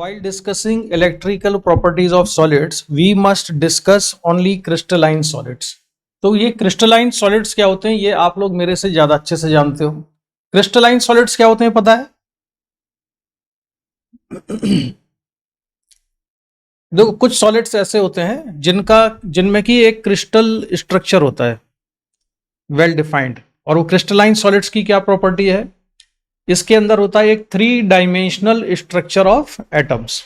While discussing electrical properties of solids, we must discuss only crystalline solids. तो ये crystalline solids क्या होते हैं ये आप लोग मेरे से ज्यादा अच्छे से जानते हो। क्रिस्टलाइन सॉलिड्स क्या होते हैं पता है? देखो कुछ सॉलिड्स ऐसे होते हैं जिनमें कि एक क्रिस्टल स्ट्रक्चर होता है वेल डिफाइंड, और वो क्रिस्टलाइन सॉलिड्स की क्या प्रॉपर्टी है? इसके अंदर होता है एक 3 dimensional structure of atoms.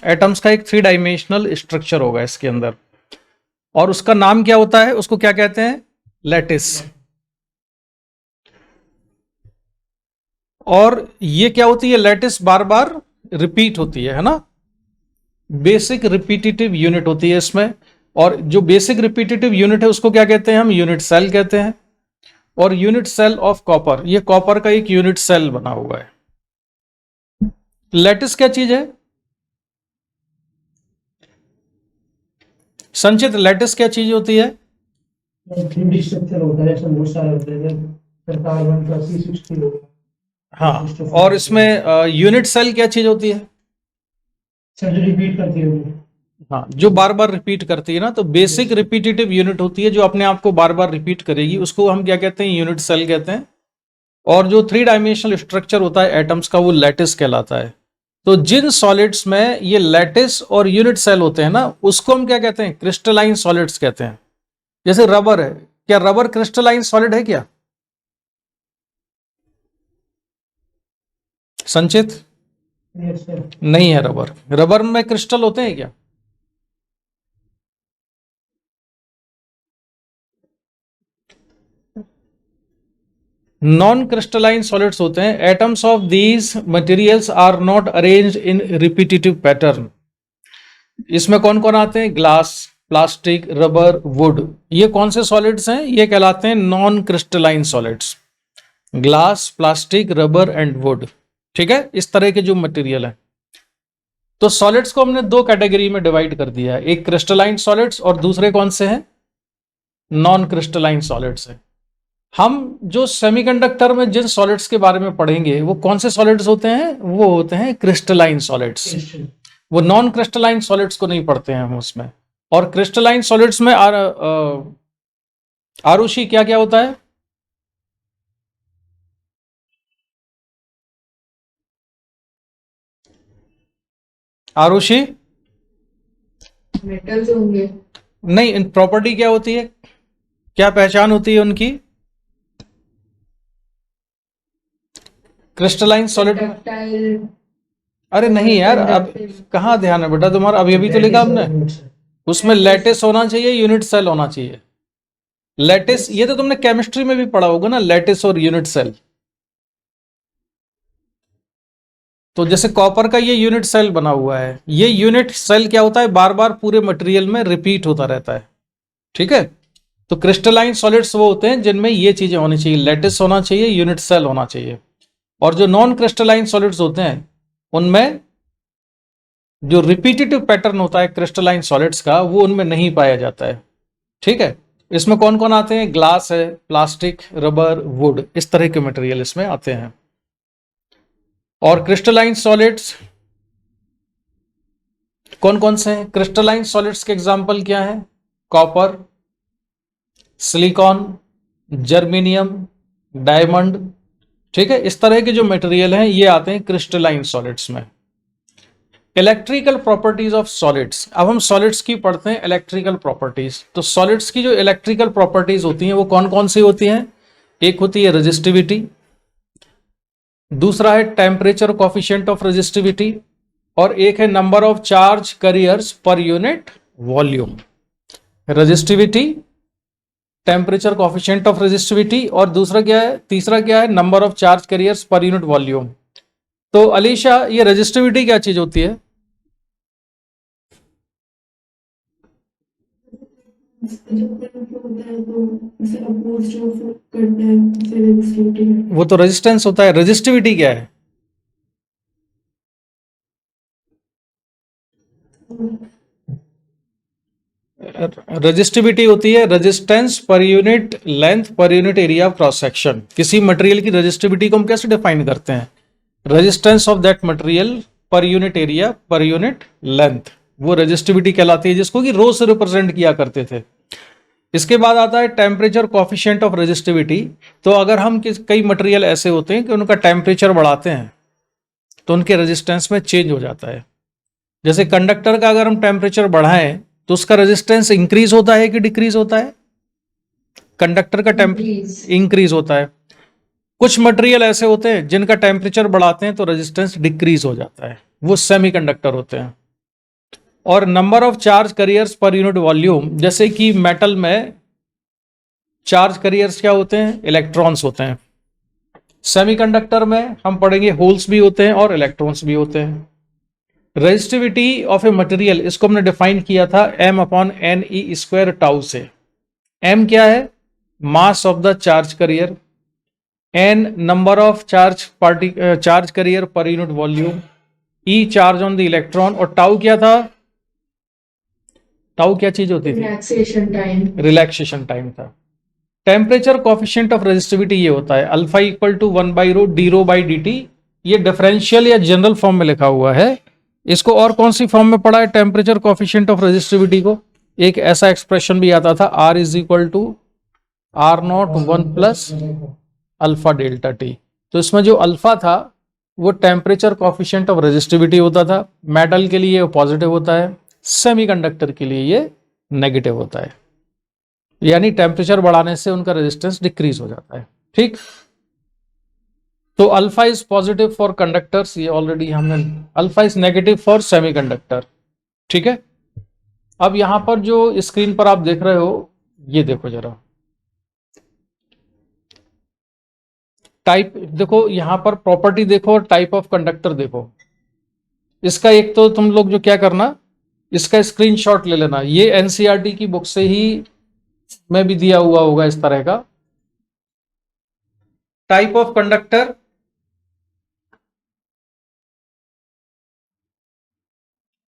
Atoms का एक 3 डायमेंशनल स्ट्रक्चर होगा इसके अंदर, और उसका नाम क्या होता है? उसको क्या कहते हैं? लैटिस। और ये क्या होती है? लैटिस बार बार रिपीट होती है ना, बेसिक रिपीटेटिव यूनिट होती है इसमें। और जो बेसिक रिपीटेटिव यूनिट है उसको क्या कहते हैं? हम यूनिट सेल कहते हैं। और यूनिट सेल ऑफ कॉपर, ये कॉपर का एक यूनिट सेल बना हुआ है। लैटिस क्या चीज है? संचित, लैटिस क्या चीज होती है? हाँ, और इसमें यूनिट सेल क्या चीज होती है? रिपीट करती है। हाँ, जो बार बार रिपीट करती है ना, तो बेसिक रिपीटेटिव यूनिट होती है जो अपने आप को बार बार रिपीट करेगी, उसको हम क्या कहते हैं? यूनिट सेल कहते हैं। और जो 3 डायमेंशनल स्ट्रक्चर होता है एटम्स का, वो लैटिस कहलाता है। तो जिन सॉलिड्स में ये लैटिस और यूनिट सेल होते हैं ना, उसको हम क्या कहते हैं? क्रिस्टलाइन सॉलिड्स कहते हैं। जैसे रबर है, क्या रबर क्रिस्टलाइन सॉलिड है क्या? संचित? नहीं है। रबर में क्रिस्टल होते हैं क्या? नॉन क्रिस्टलाइन सॉलिड्स होते हैं। Atoms of these materials are not arranged in repetitive pattern. इसमें कौन कौन आते हैं? Glass, plastic, rubber, wood. ये कौन से सॉलिड्स हैं? ये कहलाते हैं non crystalline solids. Glass, plastic, rubber and wood. ठीक है, इस तरह के जो मटेरियल है। तो सॉलिड्स को हमने 2 कैटेगरी में डिवाइड कर दिया है, एक क्रिस्टलाइन सॉलिड्स और दूसरे कौन से हैं? नॉन क्रिस्टलाइन सॉलिड्स है। हम जो सेमीकंडक्टर में जिन सॉलिड्स के बारे में पढ़ेंगे वो कौन से सॉलिड्स होते हैं? वो होते हैं क्रिस्टलाइन सॉलिड्स। वो नॉन क्रिस्टलाइन सॉलिड्स को नहीं पढ़ते हैं हम उसमें। और क्रिस्टलाइन सॉलिड्स में आरुषि क्या क्या होता है? आरुषि? मेटल्स होंगे। नहीं, इन प्रॉपर्टी क्या होती है? क्या पहचान होती है उनकी? Crystalline solid. अरे नहीं यार, अब कहाँ ध्यान है बेटा तुम्हारा? अभी तो लिखा हमने, उसमें लैटिस होना चाहिए, यूनिट सेल होना चाहिए। लैटिस, ये तो तुमने केमिस्ट्री में भी पढ़ा होगा ना, लैटिस और यूनिट सेल। तो जैसे कॉपर का ये यूनिट सेल बना हुआ है, ये यूनिट सेल क्या होता है? बार बार पूरे मटेरियल में रिपीट होता रहता है। ठीक है, तो क्रिस्टलाइन सॉलिड्स वो होते हैं जिनमें ये चीजें होनी चाहिए, लैटिस होना चाहिए, यूनिट सेल होना चाहिए। और जो नॉन क्रिस्टलाइन सॉलिड्स होते हैं उनमें जो रिपीटेटिव पैटर्न होता है क्रिस्टलाइन सॉलिड्स का, वो उनमें नहीं पाया जाता है। ठीक है, इसमें कौन कौन आते हैं? ग्लास है, प्लास्टिक, रबर, वुड, इस तरह के मटेरियल इसमें आते हैं। और क्रिस्टलाइन सॉलिड्स कौन कौन से हैं? क्रिस्टलाइन सॉलिड्स के एग्जाम्पल क्या है? Copper, silicon, germanium, diamond. ठीक है, इस तरह के जो मटेरियल हैं ये आते हैं क्रिस्टलाइन सॉलिड्स में। Electrical properties of solids. अब हम सॉलिड्स की पढ़ते हैं इलेक्ट्रिकल प्रॉपर्टीज। तो सॉलिड्स की जो इलेक्ट्रिकल प्रॉपर्टीज होती हैं वो कौन कौन सी होती हैं? एक होती है रेजिस्टिविटी, दूसरा है टेम्परेचर कोफिशिएंट ऑफ रेजिस्टिविटी, और एक है number of charge carriers per unit volume. Resistivity, temperature coefficient of resistivity, और दूसरा क्या है? तीसरा क्या है? Number of charge carriers per unit volume. तो अलीशा, ये रेजिस्टिविटी क्या चीज होती है? वो तो रेजिस्टेंस होता है। रेजिस्टिविटी क्या है? रेजिस्टिविटी होती है resistance per unit length per unit area of cross section. किसी मटेरियल की रेजिस्टिविटी को हम कैसे डिफाइन करते हैं? Resistance of that material per unit area per unit length, वो रेजिस्टिविटी कहलाती है, जिसको कि रो से रिप्रेजेंट किया करते थे। इसके बाद आता है टेम्परेचर कोफिशिएंट ऑफ रेजिस्टिविटी। तो अगर हम कई मटेरियल ऐसे होते हैं कि उनका टेम्परेचर बढ़ाते हैं तो उनके रेजिस्टेंस में चेंज हो जाता है। जैसे कंडक्टर का अगर हम टेम्परेचर बढ़ाएं तो उसका रेजिस्टेंस इंक्रीज होता है कि डिक्रीज होता है? कंडक्टर का टेम्परेचर इंक्रीज होता है। कुछ मटेरियल ऐसे होते हैं जिनका टेम्परेचर बढ़ाते हैं तो रेजिस्टेंस डिक्रीज हो जाता है, वो सेमीकंडक्टर होते हैं। और number of charge carriers per unit volume, जैसे कि मेटल में चार्ज कैरियर्स क्या होते हैं? इलेक्ट्रॉन्स होते हैं। सेमीकंडक्टर में हम पढ़ेंगे होल्स भी होते हैं और इलेक्ट्रॉन्स भी होते हैं। रेजिस्टिविटी ऑफ ए मटेरियल, इसको हमने डिफाइन किया था m/n/e² टाउ से। m क्या है? Mass of the charge carrier, n number of charge carrier per unit volume, e charge on the electron, और टाउ क्या था? टाउ क्या चीज होती थी? रिलैक्सेशन टाइम था। टेम्परेचर कोफिशिएंट ऑफ रेजिस्टिविटी ये होता है अल्फा इक्वल टू 1/ρ d/dt। ये डिफरेंशियल या जनरल फॉर्म में लिखा हुआ है। इसको और कौन सी फॉर्म में पढ़ा है टेम्परेचर कोफिशिएंट ऑफ रेजिस्टिविटी को? एक ऐसा एक्सप्रेशन भी आता था R = R0 1 + alpha delta T. तो इसमें जो अल्फा था वो टेम्परेचर कोफिशिएंट ऑफ रेजिस्टिविटी होता था। मेटल के लिए पॉजिटिव होता है, सेमीकंडक्टर के लिए ये नेगेटिव होता है, यानी टेम्परेचर बढ़ाने से उनका रेजिस्टेंस डिक्रीज हो जाता है। ठीक, तो alpha is positive for conductors, ये ऑलरेडी हमने, alpha is negative for semiconductor. ठीक है, अब यहां पर जो स्क्रीन पर आप देख रहे हो, ये देखो जरा, टाइप देखो, यहां पर प्रॉपर्टी देखो और टाइप ऑफ कंडक्टर देखो। इसका एक तो तुम लोग जो क्या करना, इसका स्क्रीनशॉट ले लेना, ये एनसीईआरटी की बुक से ही में भी दिया हुआ होगा इस तरह का। Type of conductor,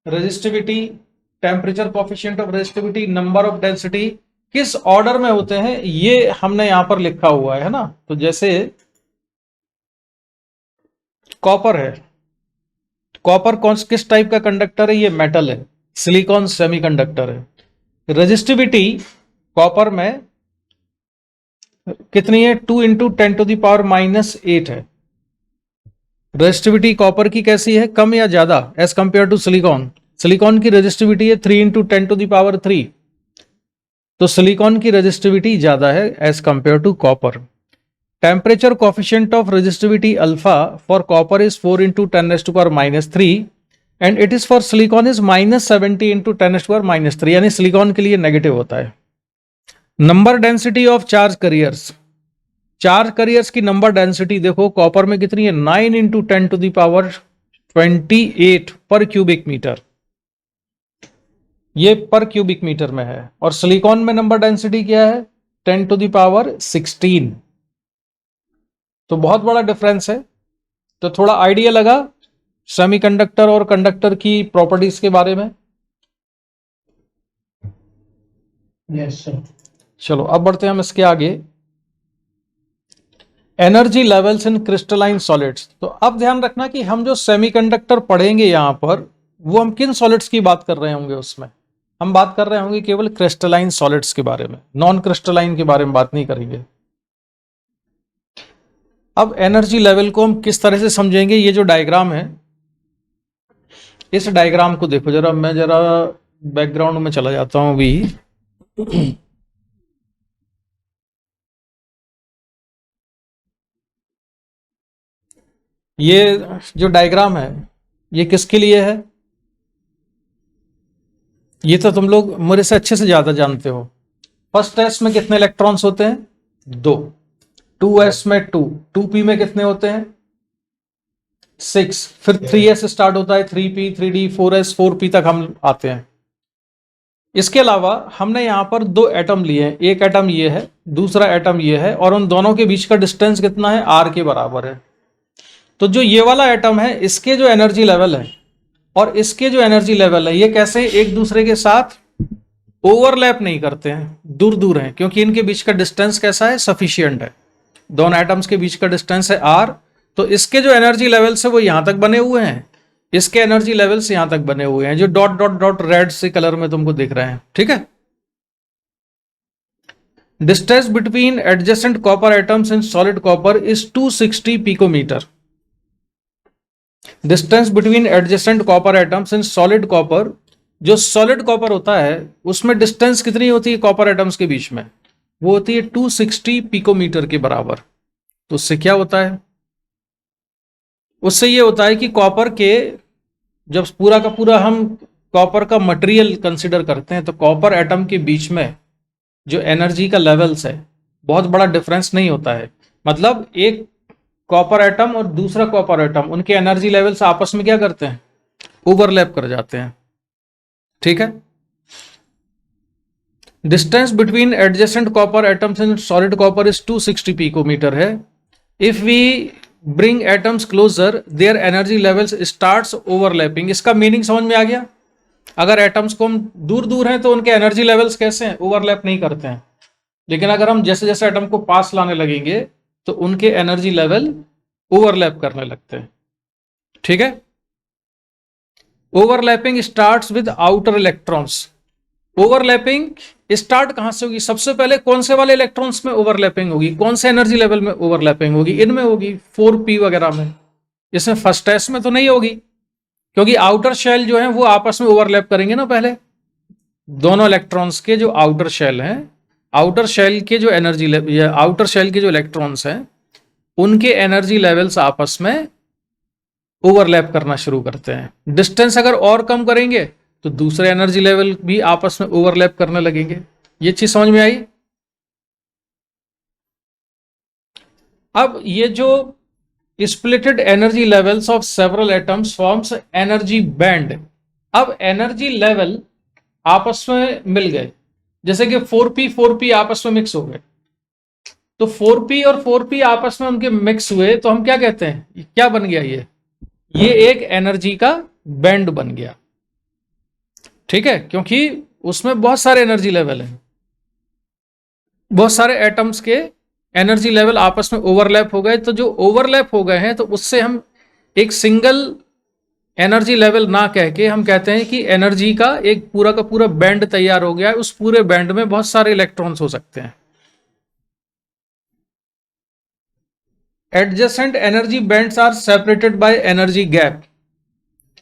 resistivity, temperature coefficient of resistivity, number of density, किस ऑर्डर में होते हैं ये हमने यहां पर लिखा हुआ है ना। तो जैसे कॉपर है, कॉपर किस टाइप का कंडक्टर है? ये मेटल है। सिलिकॉन सेमीकंडक्टर है। रेजिस्टिविटी कॉपर में कितनी है? 2 × 10⁻⁻8 है। रेजिस्टिविटी कॉपर की कैसी है? कम या ज्यादा as compare to silicon? Silicon की रेजिस्टिविटी है 3 × 10⁻3, तो सिलिकॉन की रेजिस्टिविटी ज्यादा है as compare to copper. Temperature coefficient of resistivity alpha for copper is 4 × 10⁻³ and it is for silicon is -70 × 10⁻³ यानी सिलिकॉन के लिए नेगेटिव होता है। Number density of charge carriers, charge carriers की नंबर डेंसिटी देखो, कॉपर में कितनी है? 9 × 10⁻28 पर क्यूबिक मीटर, ये पर क्यूबिक मीटर में है। और सिलिकॉन में नंबर डेंसिटी क्या है? 10⁻16। तो बहुत बड़ा डिफरेंस है। तो थोड़ा आइडिया लगा सेमीकंडक्टर और कंडक्टर की प्रॉपर्टीज के बारे में? Yes sir. चलो अब बढ़ते हैं हम इसके आगे। Energy levels in crystalline solids. तो अब ध्यान रखना कि हम जो सेमीकंडक्टर पढ़ेंगे यहां पर, वो हम किन सॉलिड्स की बात कर रहे होंगे? उसमें हम बात कर रहे होंगे केवल क्रिस्टलाइन सॉलिड्स के बारे में, नॉन क्रिस्टलाइन के बारे में बात नहीं करेंगे। अब एनर्जी लेवल को हम किस तरह से समझेंगे? ये जो डायग्राम है, इस डायग्राम को देखो जरा, मैं जरा बैकग्राउंड में चला जाता हूं अभी। ये जो डायग्राम है ये किसके लिए है? ये तो तुम लोग मेरे से अच्छे से ज्यादा जानते हो। फर्स्ट एस में कितने इलेक्ट्रॉन्स होते हैं? 2। 2s में 2, 2p में कितने होते हैं? 6। फिर 3s स्टार्ट होता है, 3p, 3d, 4s, 4p तक हम आते हैं। इसके अलावा हमने यहां पर 2 एटम लिए हैं, एक एटम ये है, दूसरा एटम ये है, और उन दोनों के बीच का डिस्टेंस कितना है? r के बराबर है। तो जो ये वाला एटम है, इसके जो एनर्जी लेवल है और इसके जो एनर्जी लेवल है, ये कैसे एक दूसरे के साथ ओवरलैप नहीं करते हैं, दूर दूर हैं, क्योंकि इनके बीच का डिस्टेंस कैसा है? सफिशिएंट है। दोनों एटम्स के बीच का डिस्टेंस है r। तो इसके जो एनर्जी लेवल्स है वो यहां तक बने हुए हैं, इसके एनर्जी लेवल्स यहां तक बने हुए हैं, जो डॉट डॉट डॉट रेड से कलर में तुमको दिख रहे हैं, ठीक है। Distance between adjacent copper atoms in solid copper is 260 picometre. Distance between adjacent copper atoms in solid copper, जो सॉलिड कॉपर होता है उसमें डिस्टेंस कितनी होती है कॉपर एटम्स के बीच में, वो होती है 260 पिकोमीटर के बराबर। तो उससे क्या होता है, उससे ये होता है कि कॉपर के, जब पूरा का पूरा हम कॉपर का मटेरियल कंसिडर करते हैं, तो कॉपर एटम के बीच में जो एनर्जी का लेवल्स है बहुत बड़ा डिफरेंस नहीं होता है। मतलब एक कॉपर एटम और दूसरा कॉपर एटम, उनके एनर्जी लेवल्स आपस में क्या करते हैं, ओवरलैप कर जाते हैं, ठीक है। Distance between adjacent copper atoms in solid copper is 260 picometre है। If we bring atoms closer their energy levels starts overlapping. इसका मीनिंग समझ में आ गया। अगर एटम्स को हम दूर दूर हैं तो उनके एनर्जी लेवल्स कैसे हैं, ओवरलैप नहीं करते हैं। लेकिन अगर हम जैसे जैसे एटम को पास लाने लगेंगे तो उनके एनर्जी लेवल ओवरलैप करने लगते हैं, ठीक है। Overlapping starts with outer electrons. Overlapping start कहां से होगी, सबसे पहले कौन से वाले इलेक्ट्रॉन्स में ओवरलैपिंग होगी, कौन से एनर्जी लेवल में ओवरलैपिंग होगी, इनमें होगी 4p वगैरह में। इसमें फर्स्ट टेस्ट में तो नहीं होगी, क्योंकि आउटर शेल जो है वो आपस में ओवरलैप करेंगे ना। पहले दोनों इलेक्ट्रॉन्स के जो आउटर शेल हैं, आउटर शेल के जो एनर्जी या आउटर शेल के जो इलेक्ट्रॉन्स हैं, उनके एनर्जी लेवल्स आपस में ओवरलैप करना शुरू करते हैं। डिस्टेंस अगर और कम करेंगे तो दूसरे एनर्जी लेवल भी आपस में ओवरलैप करने लगेंगे। ये चीज समझ में आई। अब ये जो splitted energy levels of several atoms forms energy band. अब एनर्जी लेवल आपस में मिल गए, जैसे कि 4p आपस में मिक्स हो गए, तो 4p और 4p आपस में उनके मिक्स हुए तो हम क्या कहते हैं, क्या बन गया, ये एक एनर्जी का बैंड बन गया, ठीक है। क्योंकि उसमें बहुत सारे एनर्जी लेवल हैं, बहुत सारे एटम्स के एनर्जी लेवल आपस में ओवरलैप हो गए। तो जो ओवरलैप हो गए हैं तो उससे हम एक सिंगल एनर्जी लेवल ना कह के हम कहते हैं कि एनर्जी का एक पूरा का पूरा बैंड तैयार हो गया है। उस पूरे बैंड में बहुत सारे इलेक्ट्रॉन्स हो सकते हैं। Adjacent energy bands are separated by energy gap.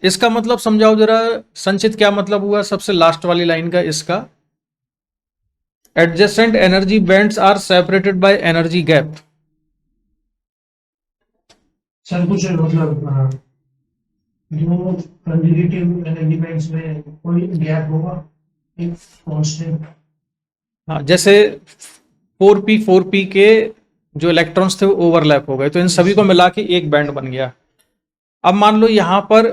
इसका मतलब समझाओ जरा संचित, क्या मतलब हुआ सबसे लास्ट वाली लाइन का इसका। Adjacent energy bands are separated by energy gap. Sir कुछ मतलब जो कंजर्वेटिव एनर्जी बैंड्स में कोई गैप होगा, एक कांस्टेंट। हाँ, जैसे 4p के जो इलेक्ट्रॉन्स थे वो ओवरलैप हो गए, तो इन सभी को मिला के एक बैंड बन गया। अब मान लो यहां पर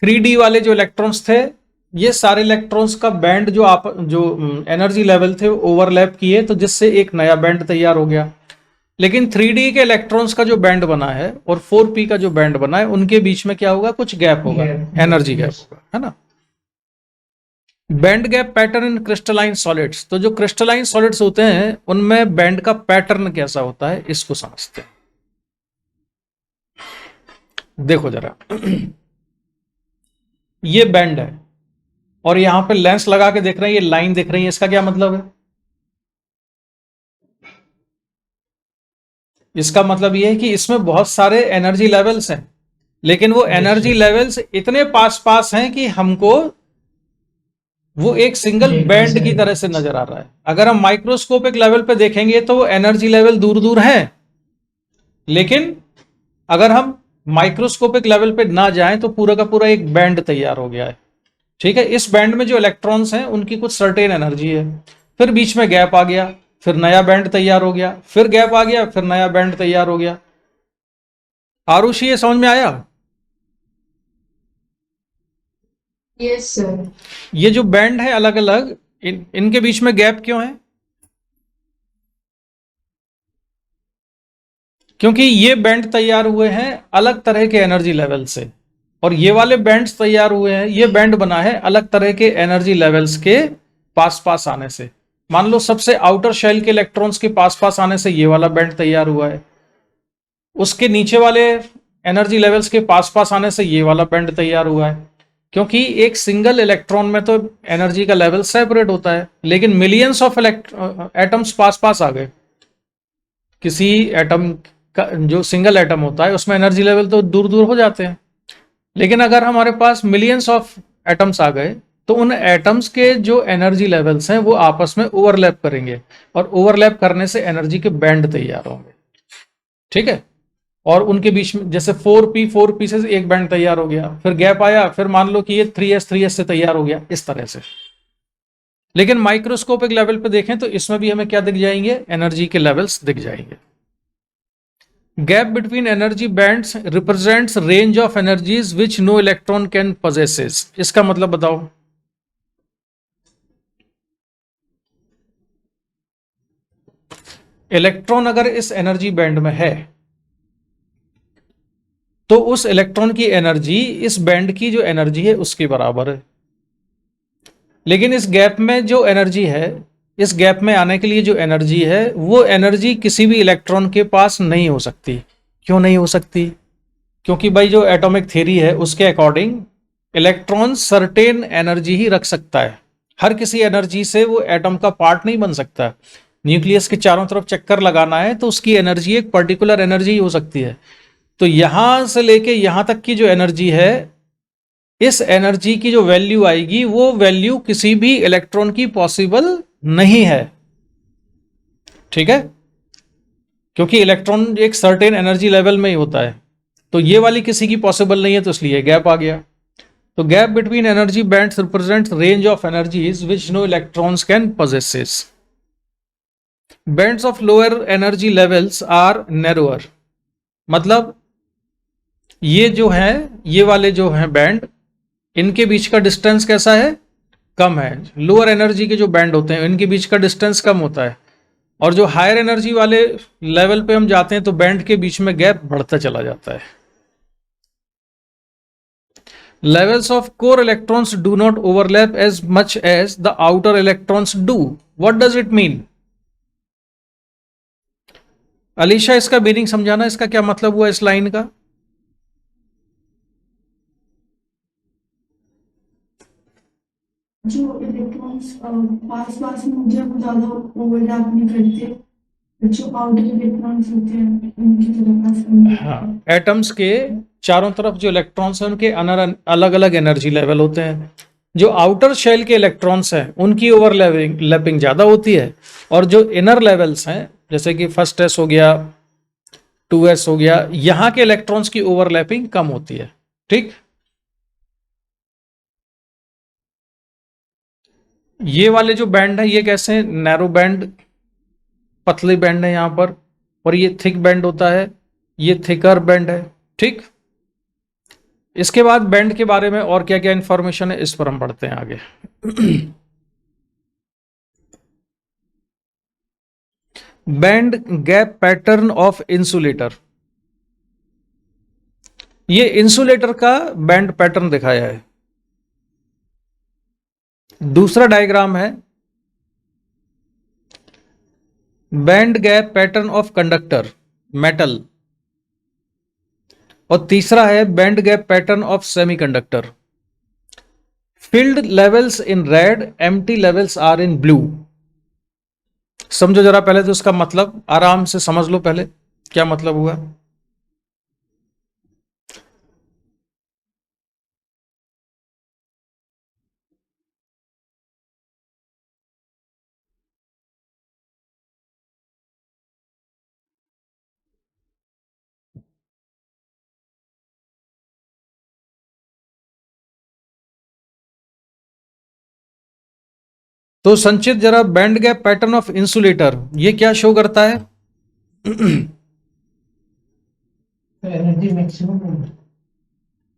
3d वाले जो इलेक्ट्रॉन्स थे, ये सारे इलेक्ट्रॉन्स का बैंड जो एनर्जी लेवल थे वो ओवरलैप किए, तो जिससे एक नया बैंड तैयार हो गया। लेकिन 3d के इलेक्ट्रॉन्स का जो बैंड बना है और 4p का जो बैंड बना है, उनके बीच में क्या होगा, कुछ गैप होगा, एनर्जी गैप होगा, है ना। Band gap pattern in crystalline solids. तो जो क्रिस्टलाइन सॉलिड्स होते हैं उनमें बैंड का पैटर्न कैसा होता है, इसको समझते हैं। देखो जरा, ये बैंड है और यहां पे लेंस लगा के देख रहे हैं, ये लाइन दिख रही है, इसका क्या मतलब है, इसका मतलब ये है कि इसमें बहुत सारे एनर्जी लेवल्स हैं, लेकिन वो एनर्जी लेवल्स इतने पास पास हैं कि हमको वो एक सिंगल बैंड की तरह से नजर आ रहा है। अगर हम माइक्रोस्कोपिक लेवल पे देखेंगे तो वो एनर्जी लेवल दूर दूर है, लेकिन अगर हम माइक्रोस्कोपिक लेवल पे ना जाएं तो पूरा का पूरा एक बैंड तैयार हो गया है, ठीक है। इस बैंड में जो इलेक्ट्रॉन्स हैं उनकी कुछ सर्टेन एनर्जी है, फिर बीच में गैप आ गया, फिर नया बैंड तैयार हो गया, फिर गैप आ गया, फिर नया बैंड तैयार हो गया। आरुषि, ये समझ में आया। Yes sir. ये जो बैंड है अलग अलग, इनके बीच में गैप क्यों है, क्योंकि ये बैंड तैयार हुए हैं अलग तरह के एनर्जी लेवल से, और ये वाले बैंड्स तैयार हुए हैं, ये बैंड बना है अलग तरह के एनर्जी लेवल्स के पास पास आने से। मान लो सबसे आउटर शेल के इलेक्ट्रॉन्स के पास पास आने से ये वाला बैंड तैयार हुआ है, उसके नीचे वाले एनर्जी लेवल्स के पास पास आने से ये वाला बैंड तैयार हुआ है, क्योंकि एक सिंगल इलेक्ट्रॉन में तो एनर्जी का लेवल सेपरेट होता है, लेकिन मिलियंस ऑफ एटम्स पास पास आ गए। किसी एटम का जो सिंगल एटम होता है उसमें एनर्जी लेवल तो दूर दूर हो जाते हैं, लेकिन अगर हमारे पास मिलियंस ऑफ एटम्स आ गए तो उन एटम्स के जो एनर्जी लेवल्स हैं वो आपस में ओवरलैप करेंगे, और ओवरलैप करने से एनर्जी के बैंड तैयार होंगे। ठीक है, और उनके बीच में जैसे 4p से एक बैंड तैयार हो गया, फिर गैप आया, फिर मान लो कि ये 3s से तैयार हो गया, इस तरह से। लेकिन माइक्रोस्कोपिक लेवल पे देखें तो इसमें भी हमें क्या दिख जाएंगे, एनर्जी के लेवल्स दिख जाएंगे। Gap between energy bands represents range of energies which no electron can possesses. इसका मतलब बताओ। इलेक्ट्रॉन अगर इस एनर्जी बैंड में है तो उस इलेक्ट्रॉन की एनर्जी इस बैंड की जो एनर्जी है उसके बराबर है, लेकिन इस गैप में जो एनर्जी है, इस गैप में आने के लिए जो एनर्जी है, वो एनर्जी किसी भी इलेक्ट्रॉन के पास नहीं हो सकती। क्यों नहीं हो सकती? क्योंकि भाई जो एटॉमिक थ्योरी है उसके अकॉर्डिंग इलेक्ट्रॉन सर्टेन एनर्जी ही रख सकता है, हर किसी एनर्जी से वो एटम का पार्ट नहीं बन सकता। न्यूक्लियस के चारों तरफ चक्कर लगाना है तो उसकी एनर्जी एक पर्टिकुलर एनर्जी ही हो सकती है। तो यहां से लेके यहां तक की जो एनर्जी है, इस एनर्जी की जो वैल्यू आएगी वो वैल्यू किसी भी इलेक्ट्रॉन की पॉसिबल नहीं है। ठीक है, क्योंकि इलेक्ट्रॉन एक सर्टेन एनर्जी लेवल में ही होता है, तो ये वाली किसी की पॉसिबल नहीं है, तो इसलिए गैप आ गया। तो gap between energy bands represents range of energies which no electrons can possesses. Bands of lower energy levels are narrower, मतलब ये जो है, ये वाले जो हैं बैंड, इनके बीच का डिस्टेंस कैसा है, कम है। लोअर एनर्जी के जो बैंड होते हैं इनके बीच का डिस्टेंस कम होता है, और जो हायर एनर्जी वाले लेवल पे हम जाते हैं तो बैंड के बीच में गैप बढ़ता चला जाता है। Levels of core electrons do not overlap as much as the outer electrons do. What does it mean? Alisha, इसका मीनिंग समझाना, इसका क्या मतलब हुआ इस लाइन का? जो इलेक्ट्रॉन्स पास पास में जब ज्यादा ओवरलैप नहीं करते, जो आउटर इलेक्ट्रॉन्स होते हैं उनकी तरफ पास नहीं हाँ, करते। एटम्स के चारों तरफ जो इलेक्ट्रॉन्स हैं उनके अलग अलग एनर्जी लेवल होते हैं। जो आउटर शेल के इलेक्ट्रॉन्स हैं उनकी ओवरलैपिंग ज्यादा होती है, और जो इनर लेवल्स हैं जैसे कि फर्स्ट एस हो गया, 2s हो गया, यहां के इलेक्ट्रॉन्स की ओवरलैपिंग कम होती है। ठीक, ये वाले जो बैंड है ये कैसे हैं? नैरो बैंड, पतले बैंड है यहां पर, और ये थिक बैंड होता है, ये थिकर बैंड है। ठीक, इसके बाद बैंड के बारे में और क्या क्या इंफॉर्मेशन है इस पर हम पढ़ते हैं आगे। Band gap pattern of insulator, ये इंसुलेटर का बैंड पैटर्न दिखाया है। दूसरा डायग्राम है band gap pattern of conductor metal, और तीसरा है band gap pattern of semiconductor. Filled levels in red, empty levels are in blue. समझो जरा पहले तो इसका मतलब, आराम से समझ लो पहले क्या मतलब हुआ। तो संचित जरा band gap pattern of insulator ये क्या शो करता है? एनर्जी मैक्सिमम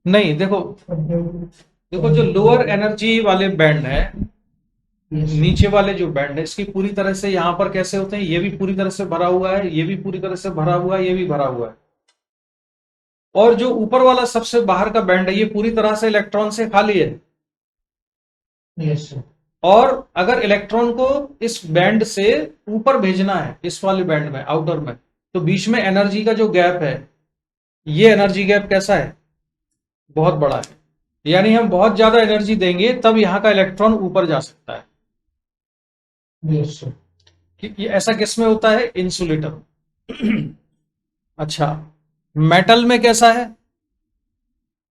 नहीं, देखो देखो, जो लोअर एनर्जी वाले बैंड है, नीचे वाले जो बैंड है, इसकी पूरी तरह से यहां पर कैसे होते हैं, ये भी पूरी तरह से भरा हुआ है, ये भी पूरी तरह से भरा हुआ है, ये भी भरा हुआ है, और जो ऊपर वाला सबसे बाहर का बैंड है ये पूरी तरह से इलेक्ट्रॉन से खाली है। Yes sir. और अगर इलेक्ट्रॉन को इस बैंड से ऊपर भेजना है, इस वाले बैंड में, आउटर में, तो बीच में एनर्जी का जो गैप है ये एनर्जी गैप कैसा है, बहुत बड़ा है। यानी हम बहुत ज्यादा एनर्जी देंगे तब यहाँ का इलेक्ट्रॉन ऊपर जा सकता है। Yes sir. ये ऐसा किस में होता है, इंसुलेटर। अच्छा, मेटल में कैसा है,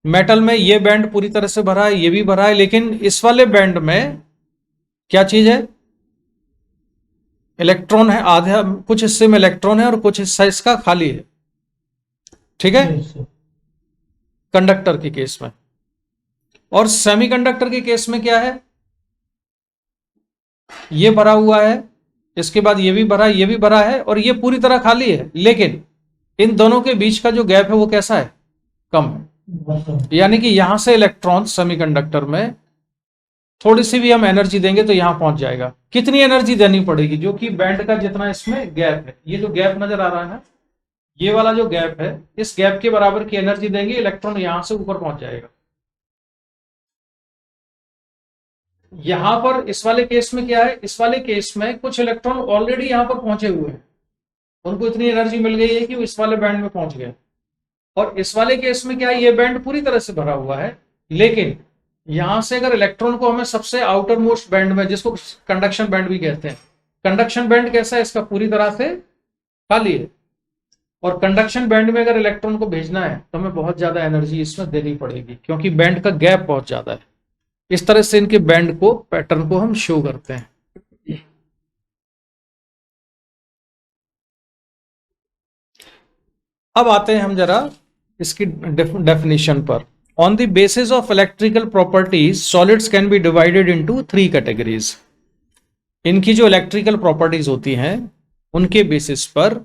मेटल में ये बैंड पूरी तरह से भरा है, ये भी भरा है, लेकिन इस वाले बैंड में क्या चीज है, इलेक्ट्रॉन है, आधा कुछ हिस्से में इलेक्ट्रॉन है और कुछ हिस्सा इसका खाली है। ठीक है, यस सर। कंडक्टर के केस में। और सेमीकंडक्टर के केस में क्या है, ये भरा हुआ है, इसके बाद ये भी भरा है, ये भी भरा है, और ये पूरी तरह खाली है, लेकिन इन दोनों के बीच का जो गैप है वो कैसा है, कम है। यानी कि यहां से इलेक्ट्रॉन सेमीकंडक्टर में थोड़ी सी भी हम एनर्जी देंगे तो यहां पहुंच जाएगा। कितनी एनर्जी देनी पड़ेगी, जो कि बैंड का जितना इसमें गैप है, ये जो गैप नजर आ रहा है, ये वाला जो गैप है, इस गैप के बराबर की एनर्जी देंगे, इलेक्ट्रॉन यहां से ऊपर पहुंच जाएगा। यहां पर इस वाले केस में क्या है, इस वाले केस में कुछ इलेक्ट्रॉन ऑलरेडी यहां पर पहुंचे हुए हैं, उनको इतनी एनर्जी मिल गई है कि वो इस वाले बैंड में पहुंच गए। और इस वाले केस में क्या है, ये बैंड पूरी तरह से भरा हुआ है, लेकिन यहां से अगर इलेक्ट्रॉन को हमें सबसे आउटर मोस्ट बैंड में, जिसको कंडक्शन बैंड भी कहते हैं, कंडक्शन बैंड कैसा है, इसका पूरी तरह से खाली है, और कंडक्शन बैंड में अगर इलेक्ट्रॉन को भेजना है तो हमें बहुत ज्यादा एनर्जी इसमें देनी पड़ेगी, क्योंकि बैंड का गैप बहुत ज्यादा है। इस तरह से इनके बैंड को, पैटर्न को हम शो करते हैं। अब आते हैं हम जरा इसकी डेफिनेशन पर। On the basis of electrical properties solids can be divided into 3 categories. इनकी जो इलेक्ट्रिकल प्रॉपर्टीज होती हैं उनके बेसिस पर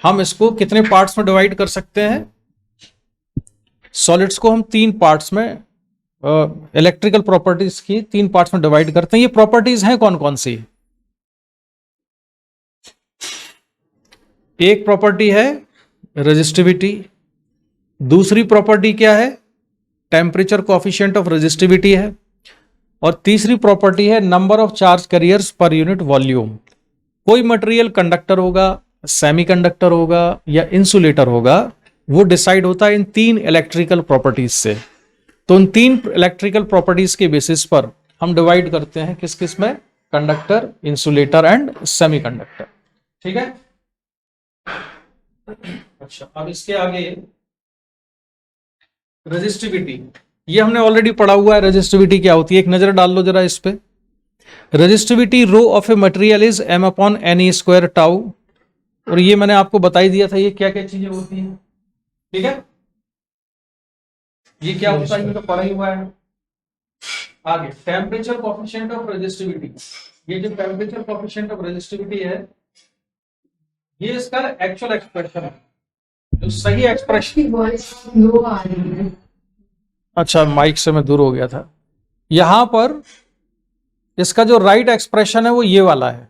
हम इसको कितने पार्ट्स में डिवाइड कर सकते हैं, सॉलिड्स को हम 3 पार्ट्स में, इलेक्ट्रिकल प्रॉपर्टीज की 3 पार्ट्स में डिवाइड करते हैं। ये प्रॉपर्टीज हैं कौन कौन सी, एक प्रॉपर्टी है रेजिस्टिविटी, दूसरी प्रॉपर्टी क्या है, टेम्परेचर कोएफिशिएंट ऑफ रेजिस्टिविटी है, और तीसरी प्रॉपर्टी है number of charge carriers per unit volume. कोई मटेरियल कंडक्टर होगा, सेमीकंडक्टर होगा या इंसुलेटर होगा, वो डिसाइड होता है इन 3 इलेक्ट्रिकल प्रॉपर्टीज से। तो उन 3 इलेक्ट्रिकल प्रॉपर्टीज के बेसिस पर हम डिवाइड करते हैं किस किस में, कंडक्टर, इंसुलेटर एंड सेमीकंडक्टर। ठीक है। अच्छा, अब इसके आगे रेजिस्टिविटी, ये हमने ऑलरेडी पढ़ा हुआ है। रेजिस्टिविटी क्या होती है, एक नजर डाल लो जरा इस पे। Resistivity rho of a material is m upon n square tau, और ये मैंने आपको बता ही दिया था ये क्या क्या चीजें होती हैं। ठीक है, ये क्या होता है, ये तो पढ़ा ही हुआ है। आगे टेम्परेचर कोएफिशिएंट ऑफ रेजिस्टिविटी, ये जो टेम्परेचर कोएफिशिएंट ऑफ रेजिस्टिविटी है, ये इसका एक्चुअल एक्सप्रेशन है, जो सही एक्सप्रेशन। वॉइस लो आ रही है। अच्छा, माइक से मैं दूर हो गया था। यहां पर इसका जो राइट एक्सप्रेशन है वो ये वाला है।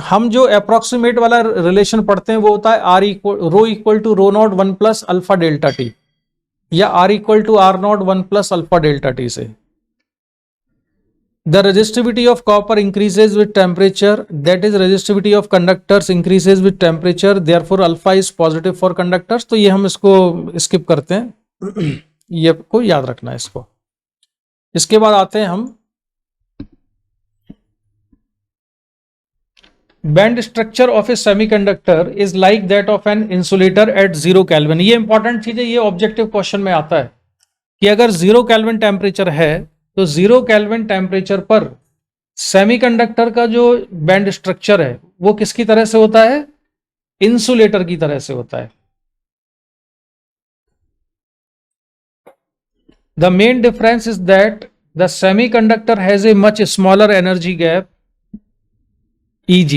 हम जो अप्रोक्सीमेट वाला रिलेशन पढ़ते हैं वो होता है R equal rho equal to rho naught 1 plus alpha delta T, या R equal to R naught 1 plus alpha delta T से। The resistivity of copper increases with temperature, that is resistivity of conductors increases with temperature, therefore alpha is positive for conductors। तो ये हम इसको skip करते हैं, ये को याद रखना है इसको। इसके बाद आते हैं हम band structure of a semiconductor is like that of an insulator at 0 kelvin. ये इंपॉर्टेंट चीज है, ये ऑब्जेक्टिव क्वेश्चन में आता है कि अगर 0 केल्विन टेम्परेचर है तो 0 केल्विन टेम्परेचर पर सेमीकंडक्टर का जो बैंड स्ट्रक्चर है वो किसकी तरह से होता है, इंसुलेटर की तरह से होता है। The main difference is that the semiconductor has a much smaller energy gap Eg।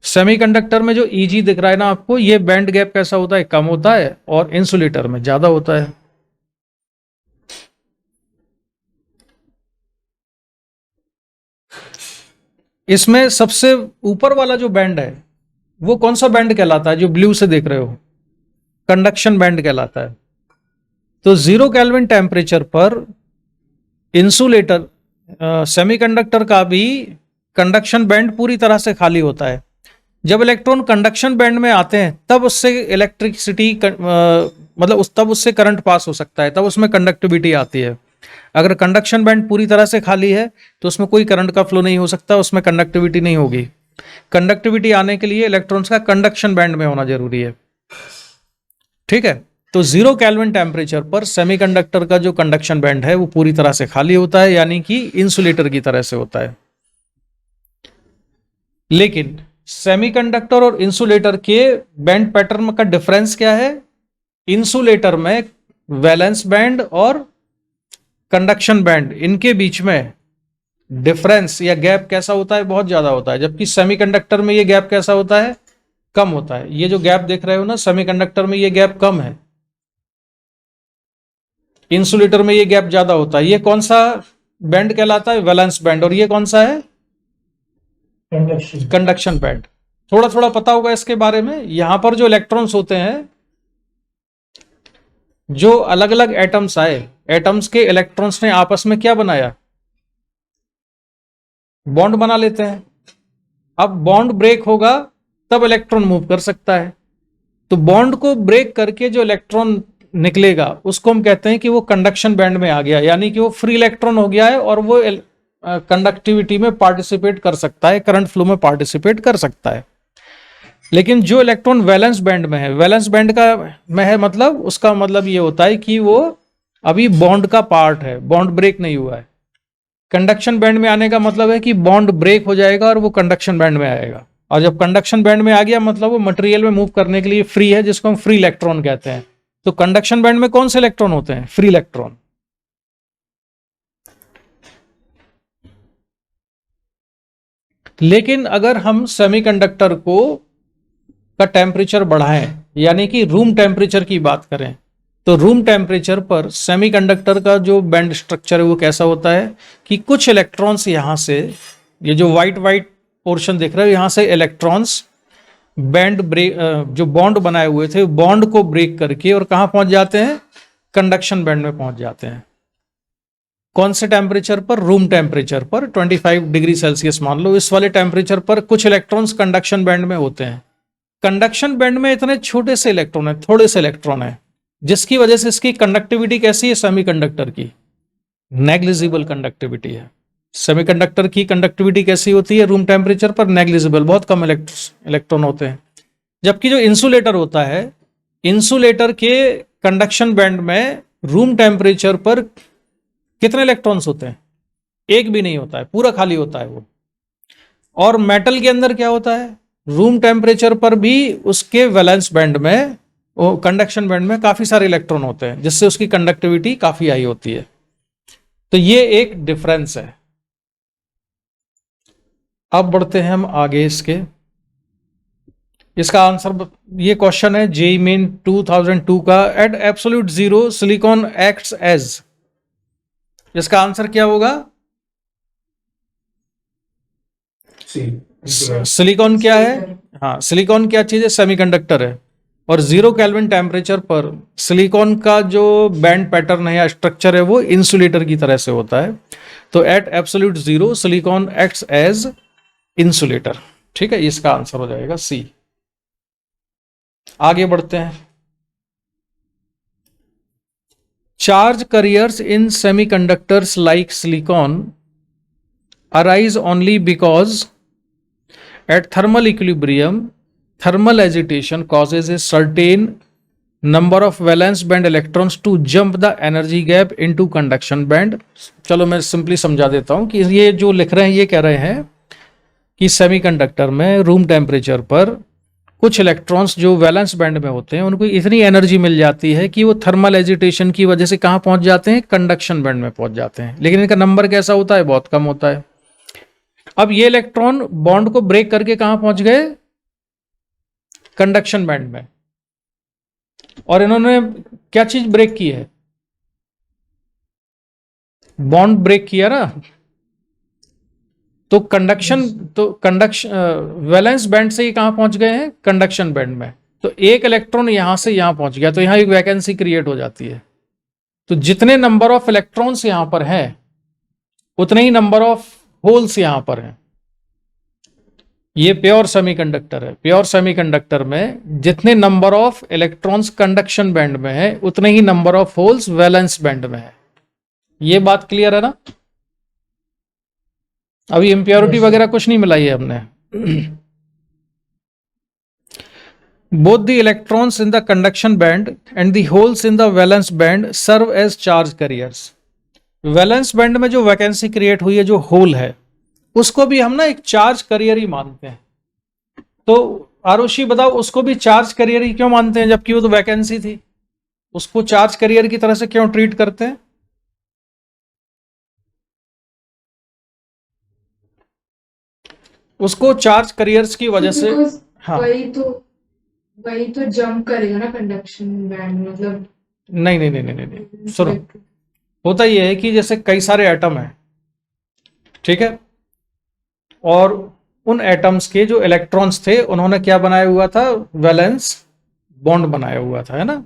Semiconductor में जो Eg दिख रहा है ना आपको, ये बैंड गैप कैसा होता है, कम होता है, और इंसुलेटर में ज्यादा होता है। इसमें सबसे ऊपर वाला जो बैंड है वो कौन सा बैंड कहलाता है, जो ब्लू से देख रहे हो, कंडक्शन बैंड कहलाता है। तो 0 केल्विन टेम्परेचर पर इंसुलेटर सेमीकंडक्टर का भी कंडक्शन बैंड पूरी तरह से खाली होता है। जब इलेक्ट्रॉन कंडक्शन बैंड में आते हैं तब उससे इलेक्ट्रिसिटी मतलब तब उससे करंट पास हो सकता है, तब उसमें कंडक्टिविटी आती है। अगर कंडक्शन बैंड पूरी तरह से खाली है तो उसमें कोई करंट का फ्लो नहीं हो सकता, उसमें कंडक्टिविटी नहीं होगी। कंडक्टिविटी आने के लिए इलेक्ट्रॉन्स का कंडक्शन बैंड में होना जरूरी है। ठीक है, तो 0 केल्विन टेम्परेचर पर सेमीकंडक्टर का जो कंडक्शन बैंड है वो पूरी तरह से खाली होता है, यानी कि इंसुलेटर की तरह से होता है। लेकिन सेमीकंडक्टर और इंसुलेटर के बैंड पैटर्न का डिफरेंस क्या है? इंसुलेटर में वैलेंस बैंड और कंडक्शन बैंड, इनके बीच में डिफरेंस या गैप कैसा होता है? बहुत ज्यादा होता है। जबकि सेमीकंडक्टर में ये गैप कैसा होता है? कम होता है। ये जो गैप देख रहे हो ना, सेमीकंडक्टर में ये गैप कम है, इंसुलेटर में ये गैप ज्यादा होता है। ये कौन सा बैंड कहलाता है? Valence band. और ये कौन सा है? कंडक्शन। Conduction band. थोड़ा थोड़ा पता होगा इसके बारे में। यहां पर जो इलेक्ट्रॉन्स होते हैं, जो अलग अलग एटम्स आए, एटम्स के इलेक्ट्रॉन्स ने आपस में क्या बनाया? बॉन्ड बना लेते हैं। अब बॉन्ड ब्रेक होगा तब इलेक्ट्रॉन मूव कर सकता है। तो बॉन्ड को ब्रेक करके जो इलेक्ट्रॉन निकलेगा उसको हम कहते हैं कि वो कंडक्शन बैंड में आ गया, यानी कि वो फ्री इलेक्ट्रॉन हो गया है और वो कंडक्टिविटी में पार्टिसिपेट कर सकता है, करंट फ्लो में पार्टिसिपेट कर सकता है। लेकिन जो इलेक्ट्रॉन वैलेंस बैंड में है, वैलेंस बैंड का में है मतलब उसका मतलब ये होता है कि वो अभी बॉन्ड का पार्ट है, बॉन्ड ब्रेक नहीं हुआ है। कंडक्शन बैंड में आने का मतलब है कि बॉन्ड ब्रेक हो जाएगा और वो कंडक्शन बैंड में आएगा। और जब कंडक्शन बैंड में आ गया मतलब वो मटेरियल में मूव करने के लिए फ्री है, जिसको हम फ्री इलेक्ट्रॉन कहते हैं। तो कंडक्शन बैंड में कौन से इलेक्ट्रॉन होते हैं? Free electron. लेकिन अगर हम सेमीकंडक्टर को का टेम्परेचर बढ़ाएं, यानी कि रूम टेम्परेचर की बात करें, तो रूम टेम्परेचर पर सेमीकंडक्टर का जो बैंड स्ट्रक्चर है वो कैसा होता है कि कुछ इलेक्ट्रॉन्स यहां से, ये जो व्हाइट व्हाइट पोर्शन दिख रहा है, यहां से इलेक्ट्रॉन्स बैंड ब्रेक, जो बॉन्ड बनाए हुए थे बॉन्ड को ब्रेक करके और कहां पहुंच जाते हैं? कंडक्शन बैंड में पहुंच जाते हैं। कौन से टेम्परेचर पर? रूम टेम्परेचर पर, 25 डिग्री सेल्सियस मान लो। इस वाले टेम्परेचर पर कुछ इलेक्ट्रॉन्स कंडक्शन बैंड में होते हैं। कंडक्शन बैंड में इतने छोटे से इलेक्ट्रॉन है, थोड़े से इलेक्ट्रॉन है, जिसकी वजह से इसकी कंडक्टिविटी कैसी है? सेमीकंडक्टर की नेग्लिजिबल कंडक्टिविटी है। सेमीकंडक्टर की कंडक्टिविटी कैसी होती है रूम टेम्परेचर पर? नेग्लिजिबल, बहुत कम इलेक्ट्रॉन होते हैं। जबकि जो इंसुलेटर होता है, इंसुलेटर के कंडक्शन बैंड में रूम टेम्परेचर पर कितने इलेक्ट्रॉन्स होते हैं? एक भी नहीं होता है, पूरा खाली होता है वो। और मेटल के अंदर क्या होता है? रूम टेम्परेचर पर भी उसके वैलेंस बैंड में, कंडक्शन बैंड में काफी सारे इलेक्ट्रॉन होते हैं, जिससे उसकी कंडक्टिविटी काफी हाई होती है। तो ये एक डिफरेंस है। अब बढ़ते हैं हम आगे इसका आंसर, ये क्वेश्चन है जेईई मेन 2002 का। At absolute zero silicon acts as, इसका आंसर क्या होगा? सिलिकॉन क्या है? हाँ, सिलिकॉन क्या चीज है? सेमीकंडक्टर है। और 0 केल्विन टेम्परेचर पर सिलिकॉन का जो बैंड पैटर्न है या स्ट्रक्चर है वो इंसुलेटर की तरह से होता है। तो at absolute zero silicon acts as insulator. ठीक है, इसका आंसर हो जाएगा सी। आगे बढ़ते हैं। Charge carriers in semiconductors like silicon arise only because at thermal equilibrium thermal agitation causes a certain number of valence band electrons to jump the energy gap into conduction band। चलो मैं simply समझा देता हूं कि ये जो लिख रहे हैं ये कह रहे हैं कि सेमीकंडक्टर में रूम टेम्परेचर पर कुछ इलेक्ट्रॉन्स जो वैलेंस बैंड में होते हैं उनको इतनी एनर्जी मिल जाती है कि वो थर्मल एजिटेशन की वजह से कहां पहुंच जाते हैं? कंडक्शन बैंड में पहुंच जाते हैं। लेकिन इनका नंबर कैसा होता है? बहुत कम होता है। अब ये इलेक्ट्रॉन बॉन्ड को ब्रेक करके कहां पहुंच गए? कंडक्शन बैंड में। और इन्होंने क्या चीज ब्रेक की है? बॉन्ड ब्रेक किया ना। तो कंडक्शन वैलेंस बैंड से ये कहां पहुंच गए हैं? कंडक्शन बैंड में। तो एक इलेक्ट्रॉन यहां से यहां पहुंच गया, तो यहां एक वैकेंसी क्रिएट हो जाती है। तो जितने नंबर ऑफ इलेक्ट्रॉन्स यहां पर हैं उतने ही नंबर ऑफ होल्स यहां पर हैं। ये प्योर सेमीकंडक्टर है। प्योर सेमीकंडक्टर में जितने number of electrons conduction band में है उतने ही number of holes valence band में है। ये बात क्लियर है ना? अभी इम्प्योरिटी Yes, sir. वगैरह कुछ नहीं मिलाई है हमने। Both the electrons in the conduction band and the holes in the valence band serve as charge carriers. Valence band में जो वैकेंसी क्रिएट हुई है, जो होल है, उसको भी हम ना एक चार्ज कैरियर ही मानते हैं। तो आरुषि बताओ, उसको भी चार्ज कैरियर ही क्यों मानते हैं जबकि वो तो वैकेंसी थी? उसको चार्ज कैरियर की तरह से क्यों ट्रीट करते हैं? उसको चार्ज कैरियर्स की वजह से। बिकॉज हाँ, वही तो जंप करेगा ना कंडक्शन बैंड, मतलब नहीं नहीं नहीं नहीं नहीं, सुनो, होता ये है कि जैसे कई सारे एटम हैं, ठीक है, और उन एटम्स के जो इलेक्ट्रॉन्स थे उन्होंने क्या बनाया हुआ था? वैलेंस बॉन्ड बनाया हुआ था, है ना?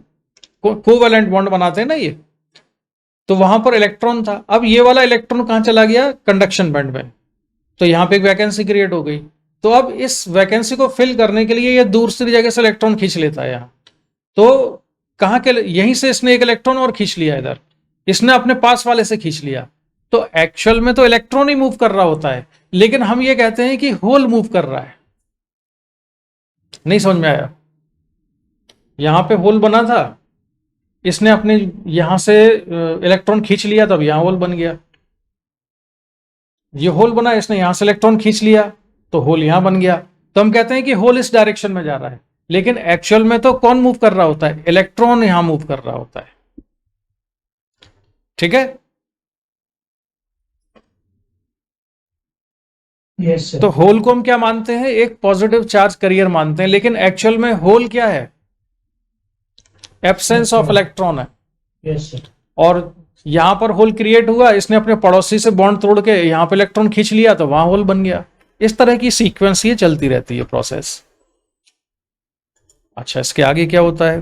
कोवैलेंट बॉन्ड बनाते हैं ना ये। तो वहां पर इलेक्ट्रॉन था। अब ये वाला इलेक्ट्रॉन कहां चला गया? कंडक्शन बैंड में। तो यहां पे एक वैकेंसी क्रिएट हो गई। तो अब इस वैकेंसी को फिल करने के लिए ये दूसरी जगह से इलेक्ट्रॉन खींच लेता है यहाँ। तो कहाँ के, यहीं से इसने एक इलेक्ट्रॉन और खींच लिया, इधर इसने अपने पास वाले से खींच लिया। तो एक्चुअल में तो इलेक्ट्रॉन ही मूव कर रहा होता है, लेकिन हम ये कहते हैं कि होल मूव कर रहा है। नहीं समझ में आया? यहां पे होल बना था, इसने अपने यहां से इलेक्ट्रॉन खींच लिया, तब यहां होल बन गया। ये होल बना, इसने यहां से इलेक्ट्रॉन खींच लिया तो होल यहां बन गया। तो हम कहते हैं कि होल इस डायरेक्शन में जा रहा है, लेकिन एक्चुअल में तो कौन मूव कर रहा होता है? इलेक्ट्रॉन यहां मूव कर रहा होता है। ठीक है? Yes, sir. तो होल को हम क्या मानते हैं? एक पॉजिटिव चार्ज कैरियर मानते हैं, लेकिन एक्चुअल में होल क्या है? एब्सेंस ऑफ इलेक्ट्रॉन है। Yes, sir. और यहां पर होल क्रिएट हुआ, इसने अपने पड़ोसी से बॉन्ड तोड़ के यहां पे इलेक्ट्रॉन खींच लिया तो वहां होल बन गया। इस तरह की सीक्वेंस ये चलती रहती है प्रोसेस। अच्छा, इसके आगे क्या होता है?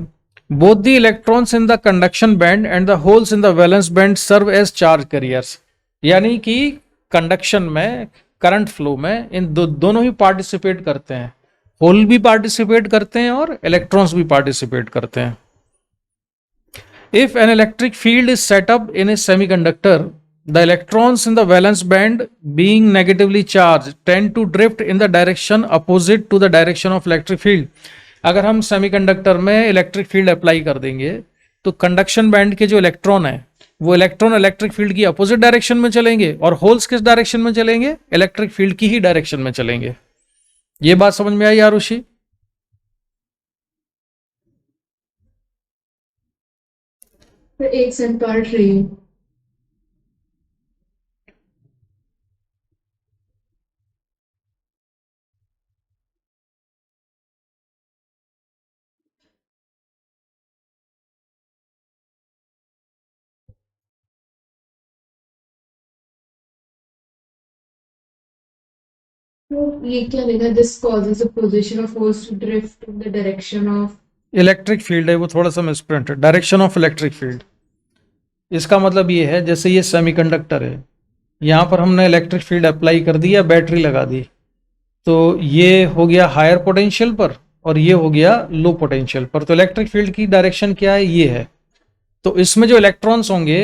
Both the electrons in the conduction band and the holes in the valence band serve as charge carriers. यानी कि कंडक्शन में, करंट फ्लो में इन दोनों ही पार्टिसिपेट करते हैं। होल भी पार्टिसिपेट करते हैं और इलेक्ट्रॉन्स भी पार्टिसिपेट करते हैं। If an electric field is set up in a semiconductor, the electrons in the valence band being negatively charged tend to drift in the direction opposite to the direction of electric field. अगर हम semiconductor में electric field apply कर देंगे तो conduction band के जो electron है वो इलेक्ट्रॉन इलेक्ट्रिक फील्ड की अपोजिट डायरेक्शन में चलेंगे, और होल्स किस डायरेक्शन में चलेंगे? इलेक्ट्रिक फील्ड की ही डायरेक्शन में चलेंगे। ये बात समझ में आई आरुषि? तो एक सेकंड पलट रही हूँ। तो ये क्या लिखा? This causes a position of holes to drift in the direction of. Electric field है, वो थोड़ा सा मिसप्रिंट है। डायरेक्शन ऑफ इलेक्ट्रिक फील्ड, इसका मतलब ये है जैसे ये सेमीकंडक्टर है, यहाँ पर हमने इलेक्ट्रिक फील्ड अप्लाई कर दी या बैटरी लगा दी, तो ये हो गया हायर पोटेंशियल पर और ये हो गया लो पोटेंशियल पर। तो इलेक्ट्रिक फील्ड की डायरेक्शन क्या है? ये है। तो इसमें जो इलेक्ट्रॉन्स होंगे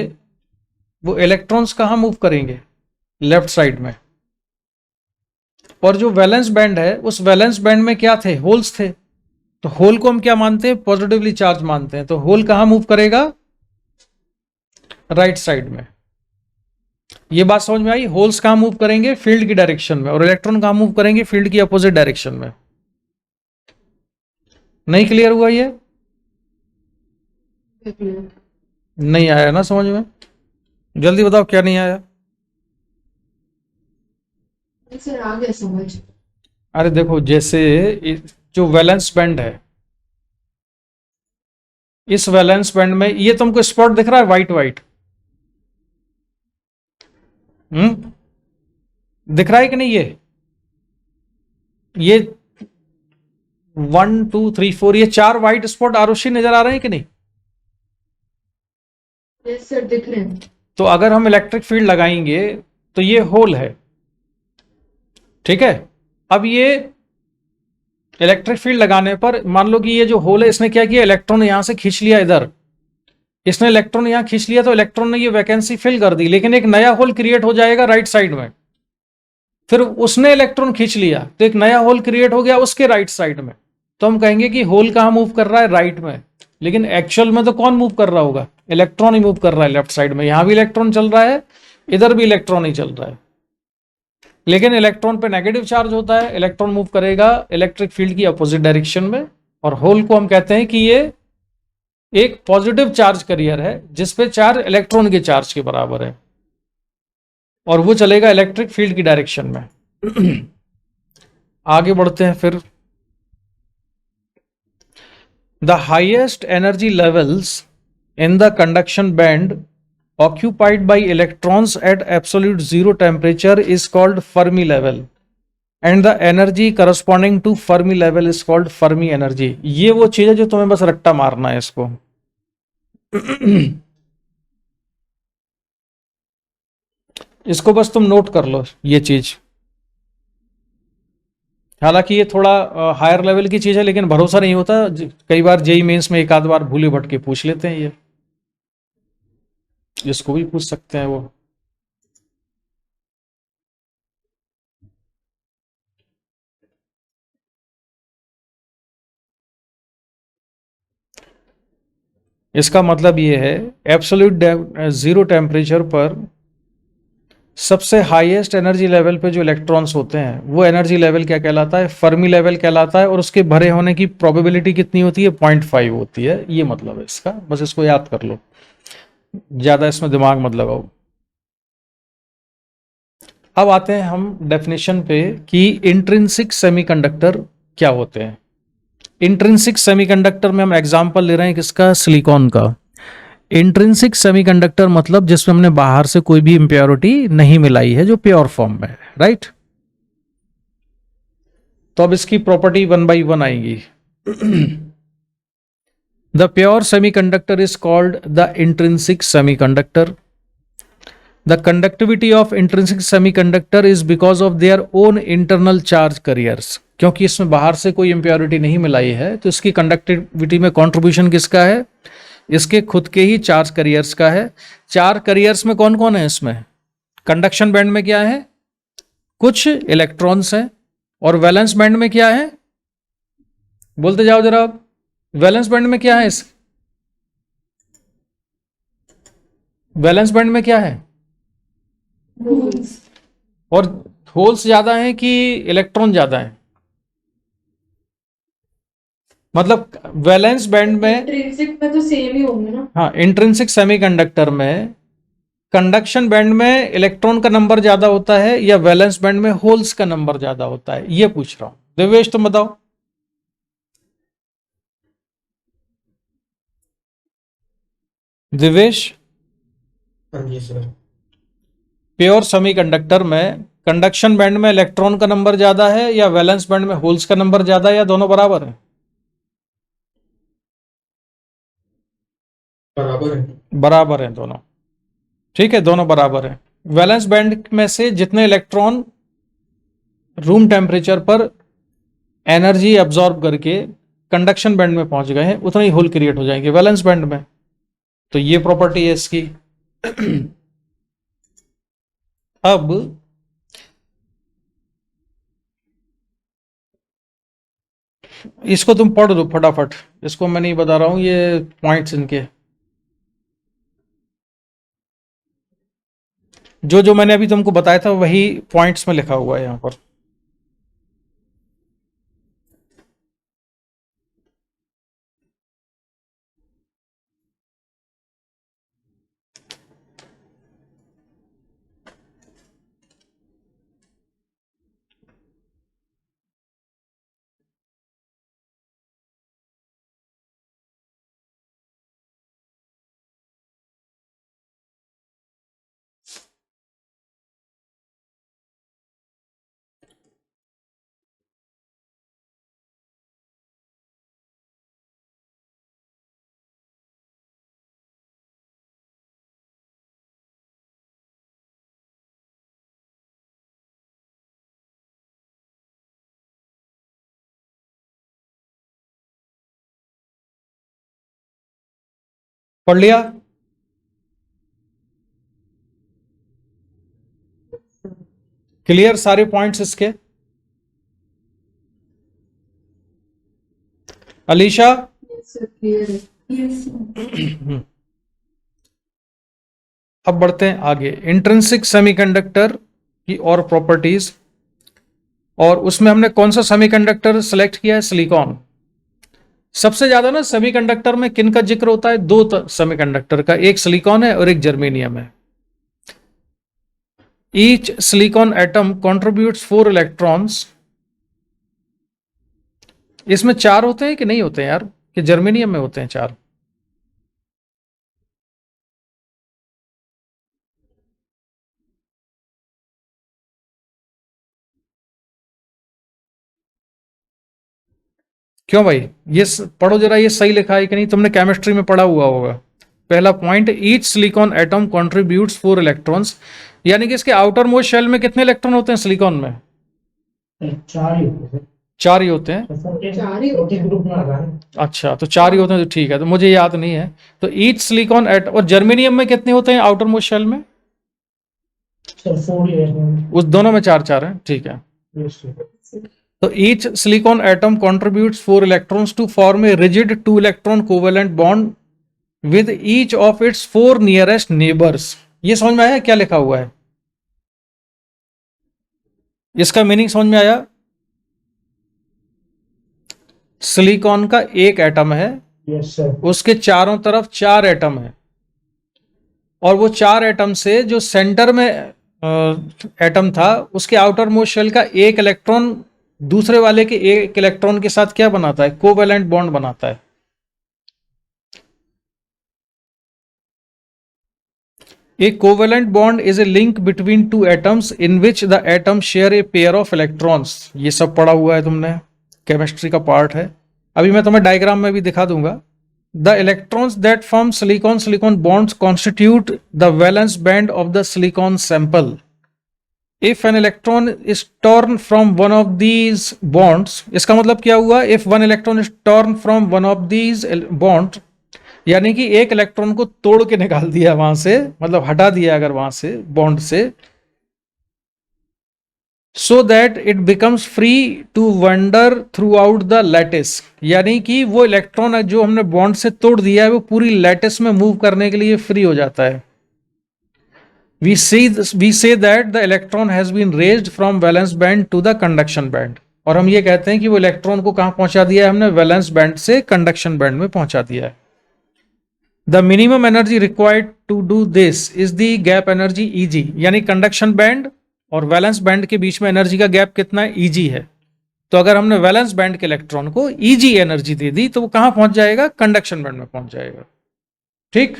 वो इलेक्ट्रॉन्स कहाँ मूव करेंगे? लेफ्ट साइड में। और जो वैलेंस बैंड है, उस वैलेंस बैंड में क्या थे? होल्स थे। तो होल को हम क्या मानते हैं? पॉजिटिवली चार्ज मानते हैं। तो होल कहाँ मूव करेगा? राइट साइड में। ये बात समझ में आई? होल्स कहाँ मूव करेंगे? फील्ड की डायरेक्शन में। और इलेक्ट्रॉन कहाँ मूव करेंगे? फील्ड की अपोजिट डायरेक्शन में। नहीं क्लियर हुआ ये? नहीं आया ना समझ में? जल्दी बताओ क्या नहीं आया? सर आ गया समझ। अरे देखो, जैसे जो वैलेंस बैंड है, इस वैलेंस बैंड में ये तुमको स्पॉट दिख रहा है व्हाइट व्हाइट? दिख रहा है कि नहीं? ये 1 2 3 4 ये 4 व्हाइट स्पॉट आरुषि नजर आ रहे हैं कि नहीं? यस सर, दिख रहे हैं। तो अगर हम इलेक्ट्रिक फील्ड लगाएंगे तो ये होल है, ठीक है, अब ये इलेक्ट्रिक फील्ड लगाने पर मान लो कि ये जो होल है इसने क्या किया, इलेक्ट्रॉन यहां से खींच लिया इधर, इसने इलेक्ट्रॉन यहां खींच लिया तो इलेक्ट्रॉन ने ये वैकेंसी फिल कर दी, लेकिन एक नया होल क्रिएट हो जाएगा राइट साइड में। फिर उसने इलेक्ट्रॉन खींच लिया तो एक नया होल क्रिएट हो गया उसके राइट साइड में, तो हम कहेंगे कि होल कहां मूव कर रहा है, राइट में। लेकिन एक्चुअल में तो कौन मूव कर रहा होगा, इलेक्ट्रॉन ही मूव कर रहा है लेफ्ट साइड में। यहां भी इलेक्ट्रॉन चल रहा है, इधर भी इलेक्ट्रॉन ही चल रहा है, लेकिन इलेक्ट्रॉन पे नेगेटिव चार्ज होता है, इलेक्ट्रॉन मूव करेगा इलेक्ट्रिक फील्ड की अपोजिट डायरेक्शन में। और होल को हम कहते हैं कि ये एक पॉजिटिव चार्ज कैरियर है जिसपे चार्ज इलेक्ट्रॉन के चार्ज के बराबर है, और वो चलेगा इलेक्ट्रिक फील्ड की डायरेक्शन में। आगे बढ़ते हैं फिर। The highest energy levels in the conduction band occupied by electrons at absolute zero temperature is called Fermi level and the energy corresponding to Fermi level is called Fermi energy। ये वो चीज है जो तुम्हें बस रट्टा मारना है इसको। इसको बस तुम नोट कर लो ये चीज। हालांकि ये थोड़ा हायर लेवल की चीज है, लेकिन भरोसा नहीं होता, कई बार जेई मेंस में एक आध बार भूले भटके पूछ लेते हैं ये, इसको भी पूछ सकते हैं वो। इसका मतलब ये है एब्सोल्यूट जीरो टेम्परेचर पर सबसे हाईएस्ट एनर्जी लेवल पे जो इलेक्ट्रॉन्स होते हैं वो एनर्जी लेवल क्या कहलाता है, फर्मी लेवल कहलाता है, और उसके भरे होने की प्रोबेबिलिटी कितनी होती है, 0.5 होती है। ये मतलब है इसका, बस इसको याद कर लो, ज्यादा इसमें दिमाग मत लगाओ। अब आते हैं हम डेफिनेशन पे कि इंट्रिंसिक सेमीकंडक्टर क्या होते हैं। इंट्रिंसिक सेमीकंडक्टर में हम एग्जांपल ले रहे हैं किसका, सिलिकॉन का। इंट्रिंसिक सेमीकंडक्टर मतलब जिसमें हमने बाहर से कोई भी इंप्योरिटी नहीं मिलाई है, जो प्योर फॉर्म में है, राइट। तो अब इसकी प्रॉपर्टी 1 by 1 आएगी। The pure semiconductor is called the intrinsic semiconductor. The conductivity of intrinsic semiconductor is because of their own internal charge carriers। क्योंकि इसमें बाहर से कोई इंप्योरिटी नहीं मिलाई है तो इसकी कंडक्टिविटी में कंट्रीब्यूशन किसका है, इसके खुद के ही चार्ज कैरियर्स का है। चार्ज कैरियर्स में कौन कौन है, इसमें कंडक्शन बैंड में क्या है, कुछ इलेक्ट्रॉन्स हैं, और वैलेंस बैंड में क्या है, बोलते जाओ जरा आप, वैलेंस बैंड में क्या है, इस वैलेंस बैंड में क्या है, होल्स। और होल्स ज्यादा हैं कि इलेक्ट्रॉन ज्यादा हैं, मतलब वैलेंस बैंड में, इंट्रिंसिक में तो सेम ही होंगे ना। हाँ इंट्रिंसिक सेमीकंडक्टर में कंडक्शन बैंड में इलेक्ट्रॉन का नंबर ज्यादा होता है या वैलेंस बैंड में होल्स का नंबर ज्यादा होता है, ये पूछ रहा हूं। देवेश तुम बताओ। दिवेश, हाँ जी सर। प्योर सेमीकंडक्टर में कंडक्शन बैंड में इलेक्ट्रॉन का नंबर ज्यादा है या वैलेंस बैंड में होल्स का नंबर ज्यादा है, या दोनों बराबर है? बराबर है। बराबर है दोनों, ठीक है, दोनों बराबर है। वैलेंस बैंड में से जितने इलेक्ट्रॉन रूम टेम्परेचर पर एनर्जी एब्जॉर्ब करके कंडक्शन बैंड में पहुंच गए हैं उतने ही होल क्रिएट हो जाएंगे वैलेंस बैंड में। तो ये प्रॉपर्टी है इसकी। अब इसको तुम पढ़ दो फटाफट, इसको मैं नहीं बता रहा हूं, ये पॉइंट्स इनके जो जो मैंने अभी तुमको बताया था वही पॉइंट्स में लिखा हुआ है यहां पर। पढ़ लिया? क्लियर सारे पॉइंट्स इसके? अलीशा? Yes, sir, clear है. Yes, sir. अब बढ़ते हैं आगे, इंट्रिंसिक सेमीकंडक्टर की और प्रॉपर्टीज, और उसमें हमने कौन सा सेमीकंडक्टर सेलेक्ट किया है? सिलिकॉन। सबसे ज्यादा ना सेमीकंडक्टर में किन का जिक्र होता है? दो सेमीकंडक्टर का, एक सिलिकॉन है और एक जर्मेनियम है। Each silicon atom contributes 4 electrons. इसमें 4 होते हैं कि नहीं होते हैं यार, कि जर्मेनियम में होते हैं 4? क्यों भाई? ये पढ़ो जरा, ये सही लिखा है कि नहीं? तुमने केमिस्ट्री में पढ़ा हुआ होगा। पहला point, each silicon atom contributes 4 electrons, यानी कि इसके आउटर मोस्ट शेल में कितने इलेक्ट्रॉन होते हैं सिलिकॉन में? 4 ही होते हैं। 4 ही होते हैं। चार ही होते हैं। ग्रुप में आता है। अच्छा, तो 4 ही होते हैं, तो ठीक है, तो मुझे याद नहीं है। तो ईच सिलिकॉन एट, और जर्मेनियम में कितने होते हैं आउटर मोस्ट शेल में? सर 4 ही है। उस दोनों में 4 है, ठीक है। Yes sir. तो each silicon atom contributes 4 electrons to form a rigid 2 electron covalent bond with each of its 4 nearest neighbours. ये समझ में आया क्या लिखा हुआ है? इसका मीनिंग समझ में आया? सिलिकॉन का एक एटम है, यस सर। उसके चारों तरफ 4 एटम है, और वो 4 एटम से जो सेंटर में एटम था, उसके आउटर मोस्ट शेल का एक इलेक्ट्रॉन दूसरे वाले के एक इलेक्ट्रॉन के साथ क्या बनाता है? कोवेलेंट बॉन्ड बनाता है। A covalent bond is a link between two atoms in which the atoms share a pair of electrons। ये सब पढ़ा हुआ है तुमने, केमिस्ट्री का पार्ट है। अभी मैं तुम्हें डायग्राम में भी दिखा दूंगा। The electrons that form silicon-silicon bonds constitute the valence band of the silicon sample। If an electron is torn from one of these bonds, इसका मतलब क्या हुआ? If one electron is torn from one of these bonds, यानी कि एक electron को तोड़ के निकाल दिया वहां से, मतलब हटा दिया अगर वहां से बॉन्ड से, so that it becomes free to wander throughout the lattice, यानी कि वो इलेक्ट्रॉन जो हमने बॉन्ड से तोड़ दिया है वो पूरी लैटिस में मूव करने के लिए फ्री हो जाता है। We say that the electron has been raised from valence band to the conduction band, और हम ये कहते हैं कि वो इलेक्ट्रॉन को कहां पहुंचा दिया है हमने? वैलेंस बैंड से कंडक्शन बैंड में पहुंचा दिया है। The minimum energy required to do this is the gap energy Eg, यानी कंडक्शन बैंड और वैलेंस बैंड के बीच में एनर्जी का गैप कितना है? Eg है। तो अगर हमने वैलेंस बैंड के इलेक्ट्रॉन को Eg एनर्जी दे दी तो वो कहां पहुंच जाएगा? कंडक्शन बैंड में पहुंच जाएगा। ठीक,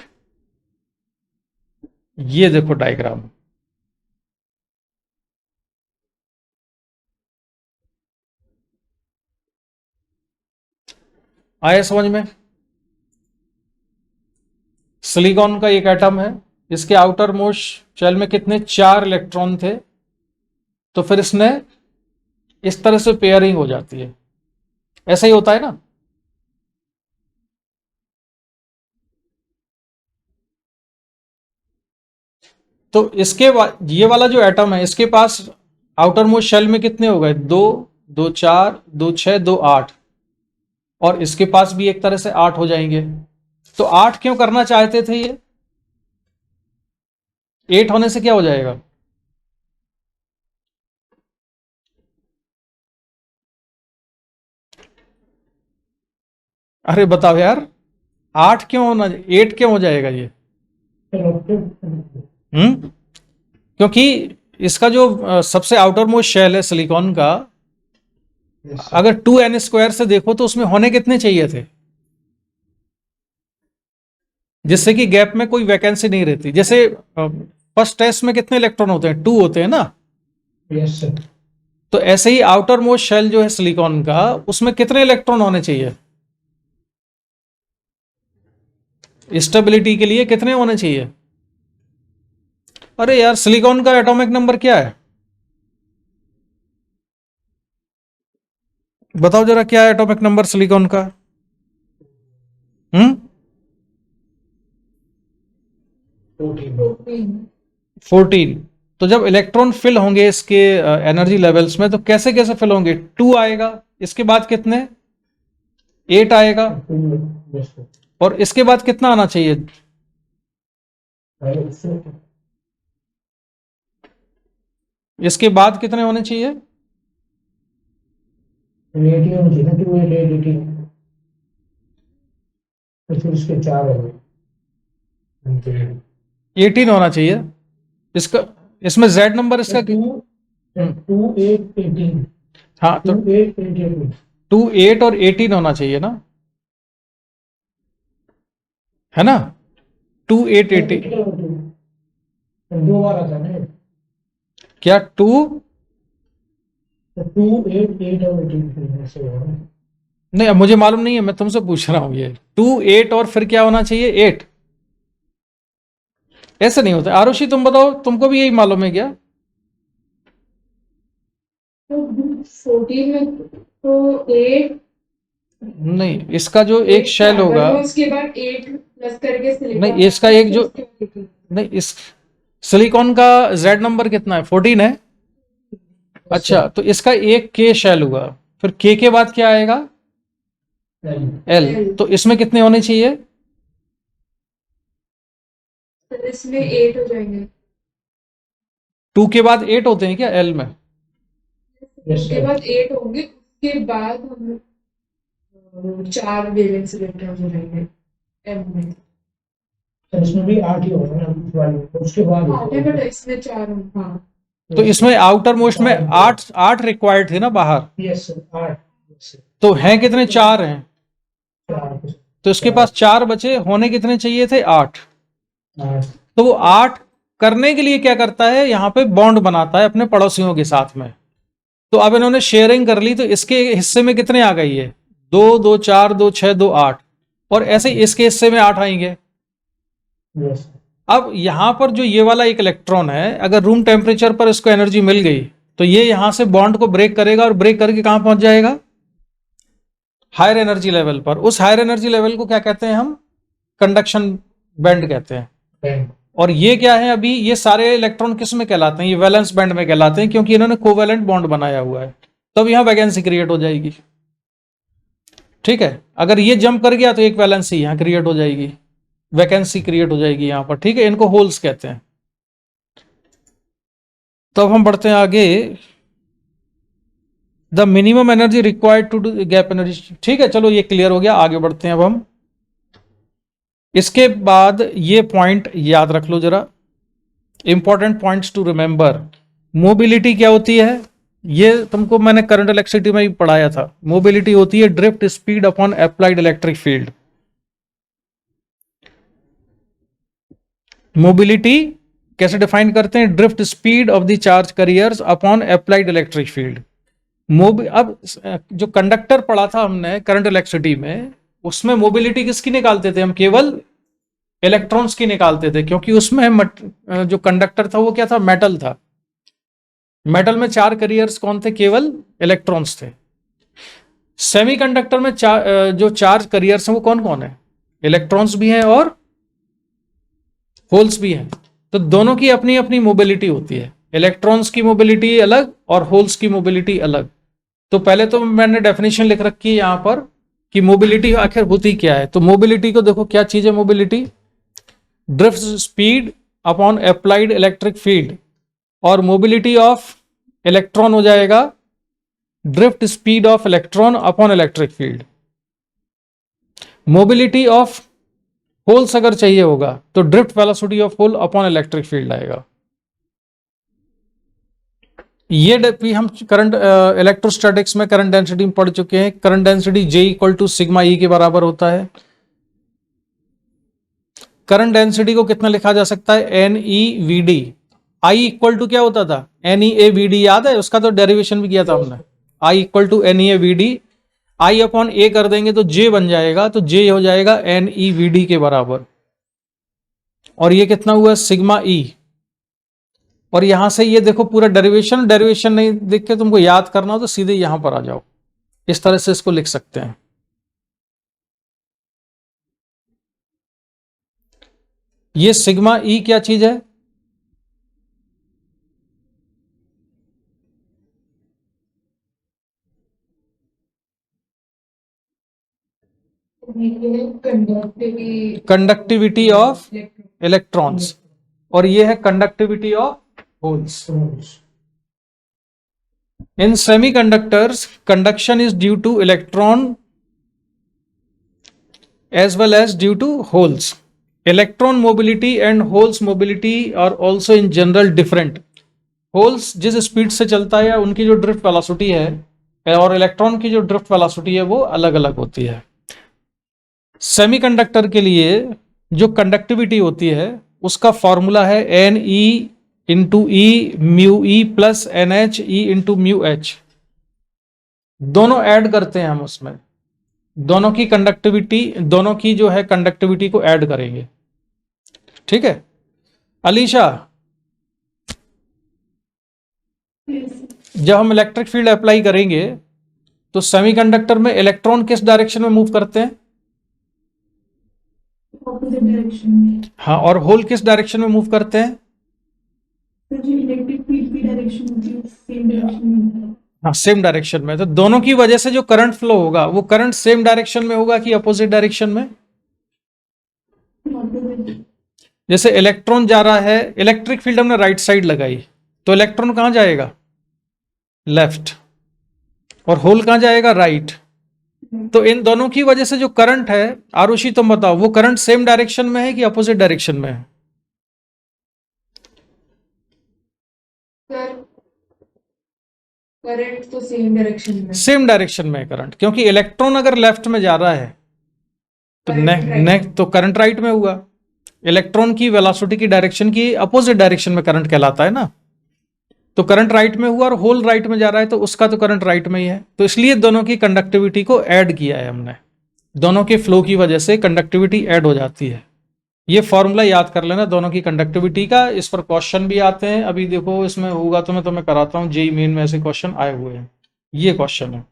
ये देखो डायग्राम। आया समझ में? सिलिकॉन का एक एटम है, इसके आउटर मोस्ट शेल में कितने? 4 इलेक्ट्रॉन थे, तो फिर इसने इस तरह से पेयरिंग हो जाती है। ऐसा ही होता है ना? तो इसके ये वाला जो एटम है, इसके पास आउटर मोस्ट शेल में कितने हो गए? 2, 2 4, 2 6, 2 8, और इसके पास भी एक तरह से 8 हो जाएंगे। तो 8 क्यों करना चाहते थे ये? 8 होने से क्या हो जाएगा? अरे बताओ यार, 8 क्यों होना, 8 क्यों हो जाएगा ये? क्योंकि इसका जो सबसे आउटर मोस्ट शेल है सिलिकॉन का, अगर 2n² से देखो तो उसमें होने कितने चाहिए थे, जिससे कि गैप में कोई वैकेंसी नहीं रहती? जैसे फर्स्ट टेस्ट में कितने इलेक्ट्रॉन होते हैं? 2 होते हैं ना? Yes sir. तो ऐसे ही आउटर मोस्ट शेल जो है सिलिकॉन का, उसमें कितने इलेक्ट्रॉन होने चाहिए? स्टेबिलिटी के लिए कितने होने चाहिए? अरे यार, सिलिकॉन का एटॉमिक नंबर क्या है? बताओ जरा, क्या है एटॉमिक नंबर सिलिकॉन का? 14 14। तो जब इलेक्ट्रॉन फिल होंगे इसके एनर्जी लेवल्स में, तो कैसे कैसे फिल होंगे? 2 आएगा, इसके बाद कितने? 8 आएगा, 2 yes sir और इसके बाद कितना आना चाहिए? and it's इसके बाद कितने होने चाहिए? 80 होनी चाहिए ना 288 18 तो फिर इसके 4 हो गए 18 होना चाहिए इसका। इसमें Z नंबर इसका 2 2 8 18 हाँ, तो 2 8 18 2 8 और 18 होना चाहिए ना, है ना? 2 8 18 दो बार आता है ना क्या 2? तो 2 8 8 और 18 ऐसे होगा ना नहीं, अब मुझे मालूम नहीं है, मैं तुमसे पूछ रहा हूं। ये 2 8 और फिर क्या होना चाहिए? 8। ऐसे नहीं होता। आरुषि तुम बताओ, तुमको भी यही मालूम है क्या? तो 14 में तो 8 नहीं, इसका जो एक शेल होगा, उसके बाद 8 प्लस करके सिलिकॉन, नहीं इसका एक जो, नहीं इस सिलिकॉन का Z नंबर कितना है? 14 है। अच्छा, तो इसका एक K शेल हुआ, फिर K के बाद क्या आएगा? L। तो इसमें कितने होने चाहिए? तो इसमें 8 हो जाएंगे। 2 के बाद 8 होते हैं क्या L में? उसके बाद 8 होंगे, उसके बाद हम 4 वैलेंस इलेक्ट्रॉन हो जाएंगे M में। तो इसमें भी 8 ही होगा ना इस वाले में। उसके बाद बट इसमें 4 होंगे। हाँ, तो इसमें आउटर मोस्ट में 8 रिक्वायर्ड थे ना बाहर, यस सर 8 yes, sir, तो हैं कितने? 4 हैं। 4 तो इसके पास 4 बचे, होने कितने चाहिए थे? 8। 8 तो वो 8 करने के लिए क्या करता है? यहाँ पे बॉन्ड बनाता है अपने पड़ोसियों के साथ में। तो अब इन्होंने शेयरिंग कर ली, तो इसके हिस्से में कितने आ गई है? 2 2 4 2 6 2 8, और ऐसे ही इसके हिस्से में 8 आएंगे। यस अब यहां पर जो ये वाला एक इलेक्ट्रॉन है, अगर रूम टेम्परेचर पर इसको एनर्जी मिल गई, तो ये यहां से बॉन्ड को ब्रेक करेगा, और ब्रेक करके कहां पहुंच जाएगा? हायर एनर्जी लेवल पर। उस हायर एनर्जी लेवल को क्या कहते हैं हम? कंडक्शन बैंड कहते हैं। बैंड और ये क्या है? अभी ये सारे इलेक्ट्रॉन किस में कहलाते हैं? ये वैलेंस बैंड में कहलाते हैं, क्योंकि इन्होंने कोवैलेंट बॉन्ड बनाया हुआ है। तब यहां वैकेंसी क्रिएट हो जाएगी। ठीक है, अगर ये जंप कर गया तो एक वैलेंसी यहां क्रिएट हो जाएगी, वैकेंसी क्रिएट हो जाएगी यहां पर। ठीक है, इनको होल्स कहते हैं। तो अब हम बढ़ते हैं आगे। The minimum energy required to do gap energy. ठीक है, चलो ये क्लियर हो गया, आगे बढ़ते हैं अब हम। इसके बाद ये पॉइंट याद रख लो जरा, important points to remember. Mobility क्या होती है? ये तुमको मैंने करंट इलेक्ट्रिसिटी में ही पढ़ाया था। मोबिलिटी होती है drift speed upon applied electric field. Mobility कैसे डिफाइन करते हैं? Drift speed of the charge carriers upon applied electric field. अब जो कंडक्टर पढ़ा था हमने करंट इलेक्ट्रिसिटी में, उसमें मोबिलिटी किसकी निकालते थे हम? केवल इलेक्ट्रॉन्स की निकालते थे, क्योंकि उसमें जो कंडक्टर था वो क्या था? मेटल था। मेटल में 4 कैरियर्स कौन थे? केवल इलेक्ट्रॉन्स थे। सेमीकंडक्टर में जो चार्ज कैरियर्स हैं वो कौन कौन है? इलेक्ट्रॉन्स भी हैं और होल्स भी हैं। तो दोनों की अपनी अपनी मोबिलिटी होती है। इलेक्ट्रॉन्स की मोबिलिटी अलग और होल्स की मोबिलिटी अलग। तो पहले तो मैंने डेफिनेशन लिख रखी है यहां पर कि मोबिलिटी आखिर होती क्या है। तो मोबिलिटी को देखो, क्या चीज है mobility? Drift speed upon applied electric field, और मोबिलिटी ऑफ इलेक्ट्रॉन हो जाएगा drift speed of electron upon electric field. Mobility of holes अगर चाहिए होगा तो drift velocity of hole upon electric field आएगा। ये भी हम करंट इलेक्ट्रोस्टैटिक्स में करंट डेंसिटी में पढ़ चुके हैं। Current density J equal to sigma E के बराबर होता है। करंट डेंसिटी को कितना लिखा जा सकता है? NeVd। I इक्वल टू क्या होता था? NeAVd, याद है? उसका तो डेरिवेशन भी किया था हमने। I equal to NeAVd, I upon A कर देंगे तो J बन जाएगा, तो J हो जाएगा NeVd के बराबर। और ये कितना हुआ? Sigma E। और यहां से ये देखो पूरा डेरिवेशन नहीं देख के तुमको याद करना हो तो सीधे यहां पर आ जाओ, इस तरह से इसको लिख सकते हैं। ये सिग्मा ई क्या चीज है? कंडक्टिविटी ऑफ इलेक्ट्रॉन्स, और ये है conductivity of holes. In semiconductors, conduction is due to electron as well as due to holes. Electron mobility and holes mobility are also in general different. Holes जिस speed से चलता है उनकी जो drift velocity है और इलेक्ट्रॉन की जो ड्रिफ्ट वेलोसिटी है वो अलग अलग होती है। सेमीकंडक्टर के लिए जो कंडक्टिविटी होती है उसका फॉर्मूला है n e into e mu e plus n h e into mu h. दोनों ऐड करते हैं हम उसमें, दोनों की कंडक्टिविटी, दोनों की जो है कंडक्टिविटी को ऐड करेंगे। ठीक है अलीशा, जब हम इलेक्ट्रिक फील्ड अप्लाई करेंगे तो सेमीकंडक्टर में इलेक्ट्रॉन किस डायरेक्शन में मूव करते हैं? ऑपोजिट डायरेक्शन में। हाँ, और होल किस डायरेक्शन में मूव करते हैं? सर जो इलेक्ट्रिक फील्ड की डायरेक्शन होती है सेम डायरेक्शन में होता है। हाँ, सेम डायरेक्शन में। तो दोनों की वजह से जो करंट फ्लो होगा वो करंट सेम डायरेक्शन में होगा कि अपोजिट डायरेक्शन में? ऑपोजिट। जैसे इलेक्ट्रॉन जा रहा है, इलेक्ट्रिक फील्ड हमने राइट साइड लगाई तो इलेक्ट्रॉन कहां जाएगा? लेफ्ट। और होल कहां जाएगा? राइट। तो इन दोनों की वजह से जो करंट है, आरुषि तुम बताओ, वो करंट सेम डायरेक्शन में है कि अपोजिट डायरेक्शन में है? करंट तो सेम डायरेक्शन में। सेम डायरेक्शन में है करंट, क्योंकि इलेक्ट्रॉन अगर लेफ्ट में जा रहा है तो नेक्स्ट तो करंट राइट में हुआ। इलेक्ट्रॉन की वेलोसिटी की डायरेक्शन की अपोजिट डायरेक्शन में करंट कहलाता है ना, तो करंट राइट में हुआ और होल राइट में जा रहा है तो उसका तो करंट राइट में ही है। तो इसलिए दोनों की कंडक्टिविटी को ऐड किया है हमने, दोनों के फ्लो की वजह से कंडक्टिविटी ऐड हो जाती है। ये फॉर्मूला याद कर लेना दोनों की कंडक्टिविटी का। इस पर क्वेश्चन भी आते हैं, अभी देखो इसमें होगा तो मैं तुम्हें कराता हूँ, जेई मेन में ऐसे क्वेश्चन आए हुए हैं। ये क्वेश्चन है।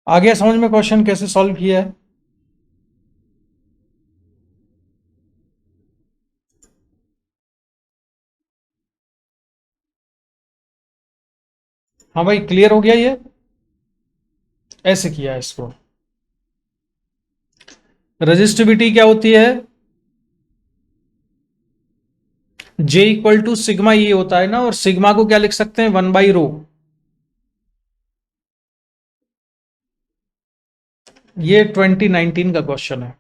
आगे समझ में क्वेश्चन कैसे सॉल्व किया है? हाँ भाई, क्लियर हो गया ये? ऐसे किया है इसको। रेजिस्टिविटी क्या होती है? जे इक्वल टू सिग्मा ये होता है ना, और सिग्मा को क्या लिख सकते हैं? 1/ρ। ये 2019 का क्वेश्चन है।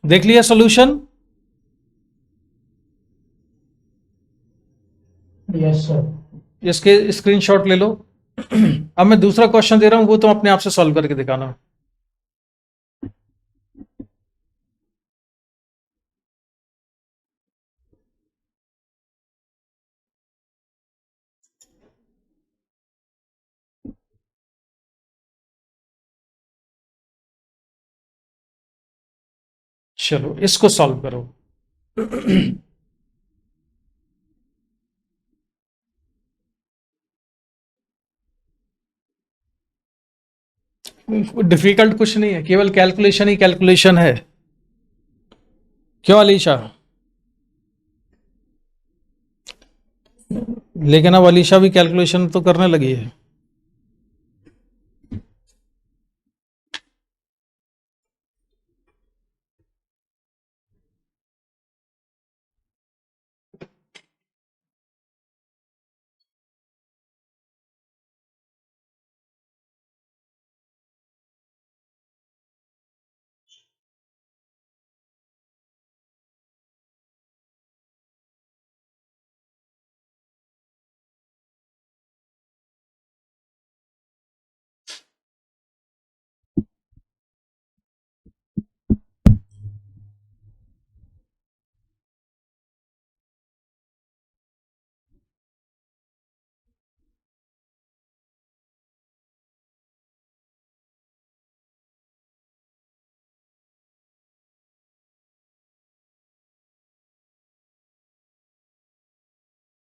देख लिया सॉल्यूशन? Yes sir. इसके स्क्रीनशॉट ले लो। अब मैं दूसरा क्वेश्चन दे रहा हूं, वो तुम अपने आप से सॉल्व करके दिखाना। चलो इसको सॉल्व करो। डिफिकल्ट कुछ नहीं है, केवल कैलकुलेशन ही कैलकुलेशन है। क्यों अलीशा? लेकिन अब अलीशा भी कैलकुलेशन तो करने लगी है।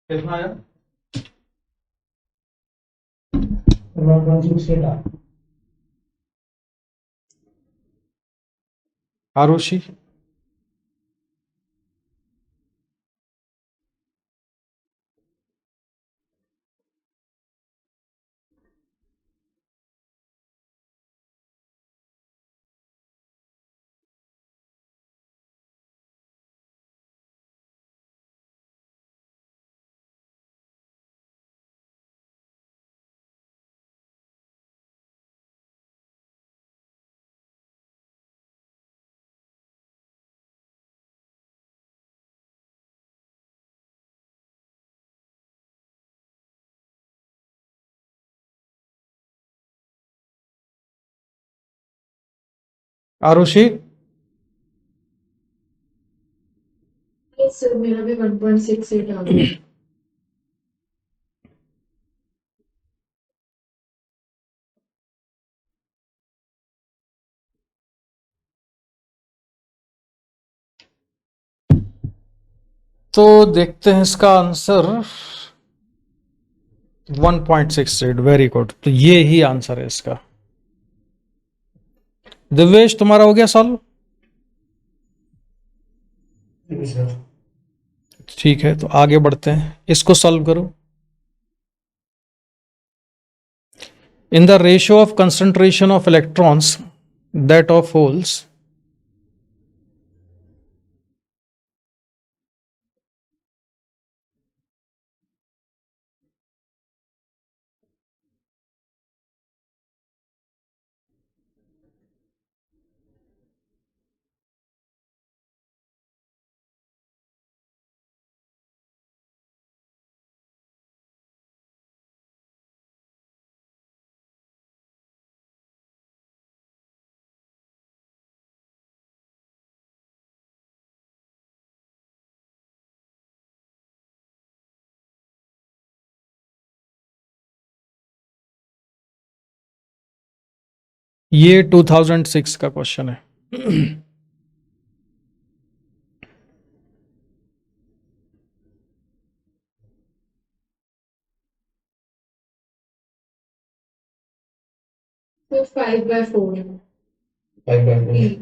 कितना आया? 1.68 आर. आरुषि? आरुषि? सर मेरा भी 1.68 आ गया. तो देखते हैं इसका आंसर 1.68. Very good. तो ये ही आंसर है इसका. दिव्येश, तुम्हारा हो गया सॉल्व? ठीक है, तो आगे बढ़ते हैं. इसको सॉल्व करो. In the ratio of concentration of electrons that of holes, ये 2006 का क्वेश्चन है. तो 5/4. 5/4.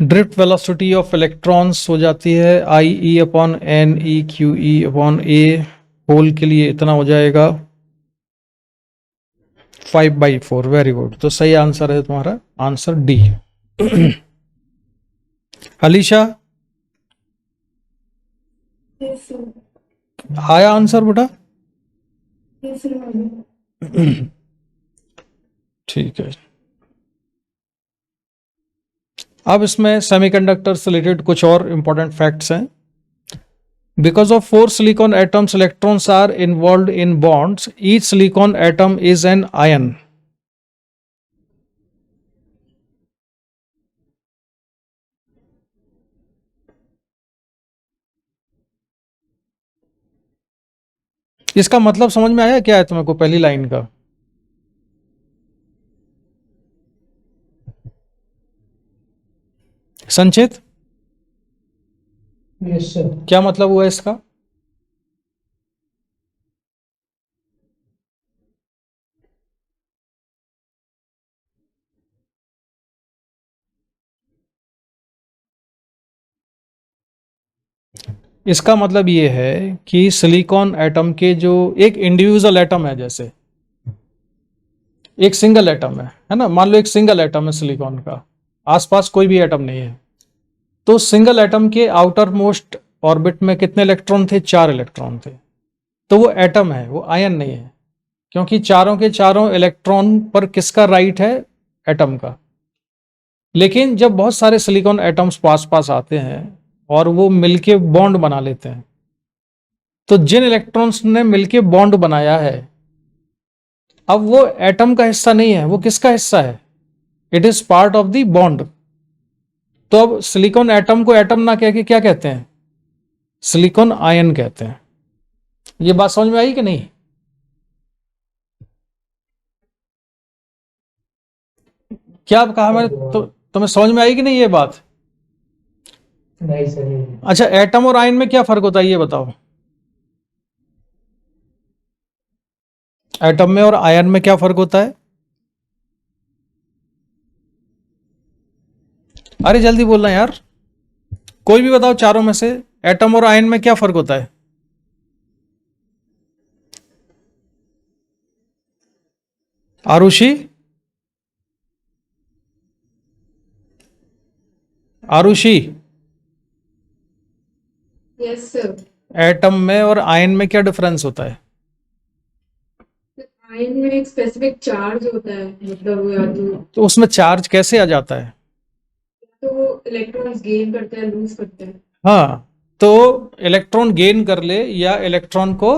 ड्रिफ्ट वेलोसिटी ऑफ इलेक्ट्रॉन्स हो जाती है IE/NE/QE/A. होल के लिए इतना हो जाएगा 5/4. Very good. तो सही आंसर है तुम्हारा answer D. Alisha, Yes, sir. आया आंसर बेटा? Yes, sir. ठीक है. अब इसमें सेमीकंडक्टर से रिलेटेड कुछ और इंपॉर्टेंट फैक्ट्स हैं. Because of 4 silicon atoms, electrons are involved in bonds. Each silicon atom is an ion. इसका मतलब समझ में आया क्या है तुम्हें को पहली लाइन का? संचित, Yes, sir. क्या मतलब हुआ इसका? इसका मतलब ये है कि सिलिकॉन एटम के जो एक इंडिविजुअल एटम है, जैसे एक सिंगल एटम है ना, मान लो एक सिंगल एटम है सिलिकॉन का, आसपास कोई भी एटम नहीं है, तो सिंगल एटम के आउटर मोस्ट ऑर्बिट में कितने इलेक्ट्रॉन थे? 4 इलेक्ट्रॉन थे. तो वो एटम है, वो आयन नहीं है, क्योंकि चारों के चारों इलेक्ट्रॉन पर किसका राइट है? एटम का. लेकिन जब बहुत सारे सिलिकॉन एटम्स पास पास आते हैं और वो मिलके बॉन्ड बना लेते हैं, तो जिन इलेक्ट्रॉन्स ने मिलके बॉन्ड बनाया है, अब वो एटम का हिस्सा नहीं है, वो किसका हिस्सा है? It is part of the bond. तो अब सिलिकॉन एटम को एटम ना कह के क्या कहते हैं? सिलिकॉन आयन कहते हैं. ये बात समझ में आई कि नहीं? क्या आप कहा मैंने? तो तुम्हें समझ में आई कि नहीं ये बात? नहीं सर. अच्छा, एटम और आयन में क्या फर्क होता है ये बताओ. एटम में और आयन में क्या फर्क होता है? अरे जल्दी बोलना यार, कोई भी बताओ चारों में से, एटम और आयन में क्या फर्क होता है? Arushi, Arushi, yes sir. Atom में और आयन में क्या डिफरेंस होता है? आयन में एक स्पेसिफिक चार्ज होता है, मतलब या तो उसमें चार्ज कैसे आ जाता है? तो इलेक्ट्रॉन्स गेन करते हैं, लूज करते हैं। हाँ, तो इलेक्ट्रॉन गेन कर ले या इलेक्ट्रॉन को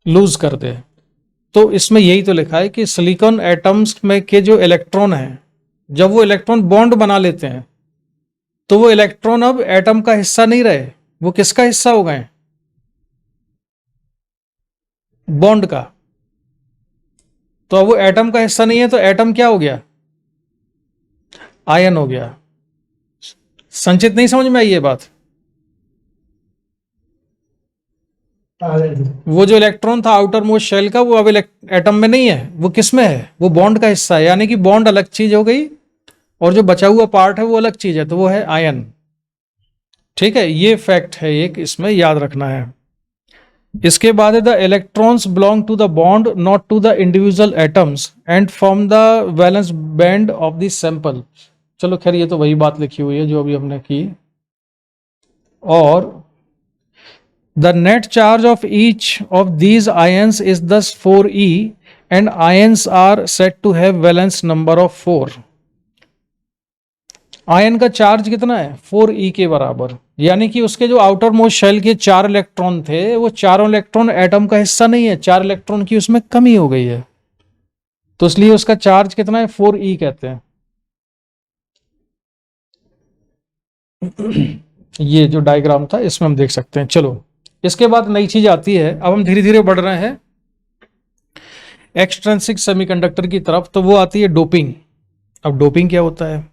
लूज कर दे। तो इसमें यही तो लिखा है कि सिलिकॉन एटम्स में के जो इलेक्ट्रॉन हैं, जब वो इलेक्ट्रॉन बॉन्ड बना लेते हैं तो वो इलेक्ट्रॉन अब एटम का हिस्सा नहीं रहे, वो किसका हिस्सा हो गए? बॉन्ड का। तो अब वो एटम का हिस्सा नहीं है, तो एटम क्या हो गया? आयन हो गया। संचित, नहीं समझ में आई ये बात? वो जो इलेक्ट्रॉन था आउटर मोस्ट शेल का, वो अब एटम में नहीं है, वो किस में है? वो बॉन्ड का हिस्सा है, यानी कि बॉन्ड अलग चीज हो गई और जो बचा हुआ पार्ट है वो अलग चीज है, तो वो है आयन। ठीक है, ये फैक्ट है एक, इसमें याद रखना है। इसके बाद है the electrons belong to the bond not to the individual atoms and form the valence band of the sample. चलो खैर, ये तो वही बात लिखी हुई है जो अभी हमने की। और the net charge of each of these ions is thus 4e and ions are said to have valence number of 4। Ion का चार्ज कितना है? 4e के बराबर, यानी कि उसके जो आउटर मोस्ट शेल के 4 इलेक्ट्रॉन थे, वो चारों इलेक्ट्रॉन एटम का हिस्सा नहीं है, 4 इलेक्ट्रॉन की उसमें कमी हो गई है, तो इसलिए उसका चार्ज कितना है? 4e कहते हैं। ये जो डायग्राम था इसमें हम देख सकते हैं। चलो, इसके बाद नई चीज आती है, अब हम धीरे धीरे बढ़ रहे हैं एक्सट्रिंसिक सेमीकंडक्टर की तरफ, तो वो आती है डोपिंग। अब डोपिंग क्या होता है?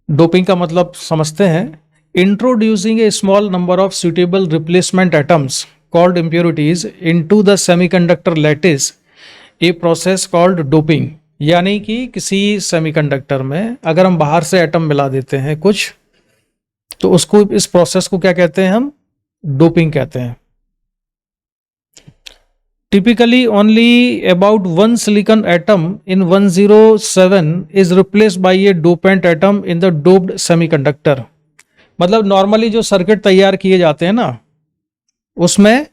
डोपिंग का मतलब समझते हैं, introducing A small number of suitable replacement atoms called impurities into the semiconductor lattice, a process called doping. यानी कि किसी सेमीकंडक्टर में अगर हम बाहर से एटम मिला देते हैं कुछ, तो उसको, इस प्रोसेस को क्या कहते हैं हम? डोपिंग कहते हैं। Typically only about 1 silicon atom in 107 is replaced by A dopant atom in the doped semiconductor. मतलब नॉर्मली जो सर्किट तैयार किए जाते हैं ना, उसमें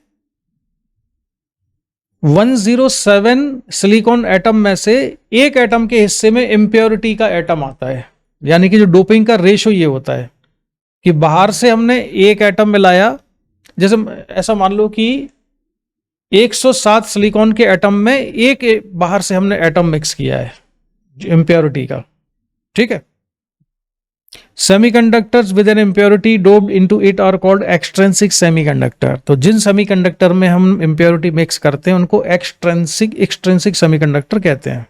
107 सिलिकॉन एटम में से एक एटम के हिस्से में इम्प्योरिटी का एटम आता है। यानी कि जो डोपिंग का रेशो ये होता है कि बाहर से हमने एक एटम मिलाया, जैसे ऐसा मान लो कि 107 सिलिकॉन के एटम में एक बाहर से हमने एटम मिक्स किया है इम्प्योरिटी का। ठीक है, semiconductors with an impurity doped into it are called extrinsic semiconductor. तो जिन सेमीकंडक्टर में हम इम्प्योरिटी मिक्स करते हैं उनको एक्सट्रिंसिक सेमीकंडक्टर कहते हैं।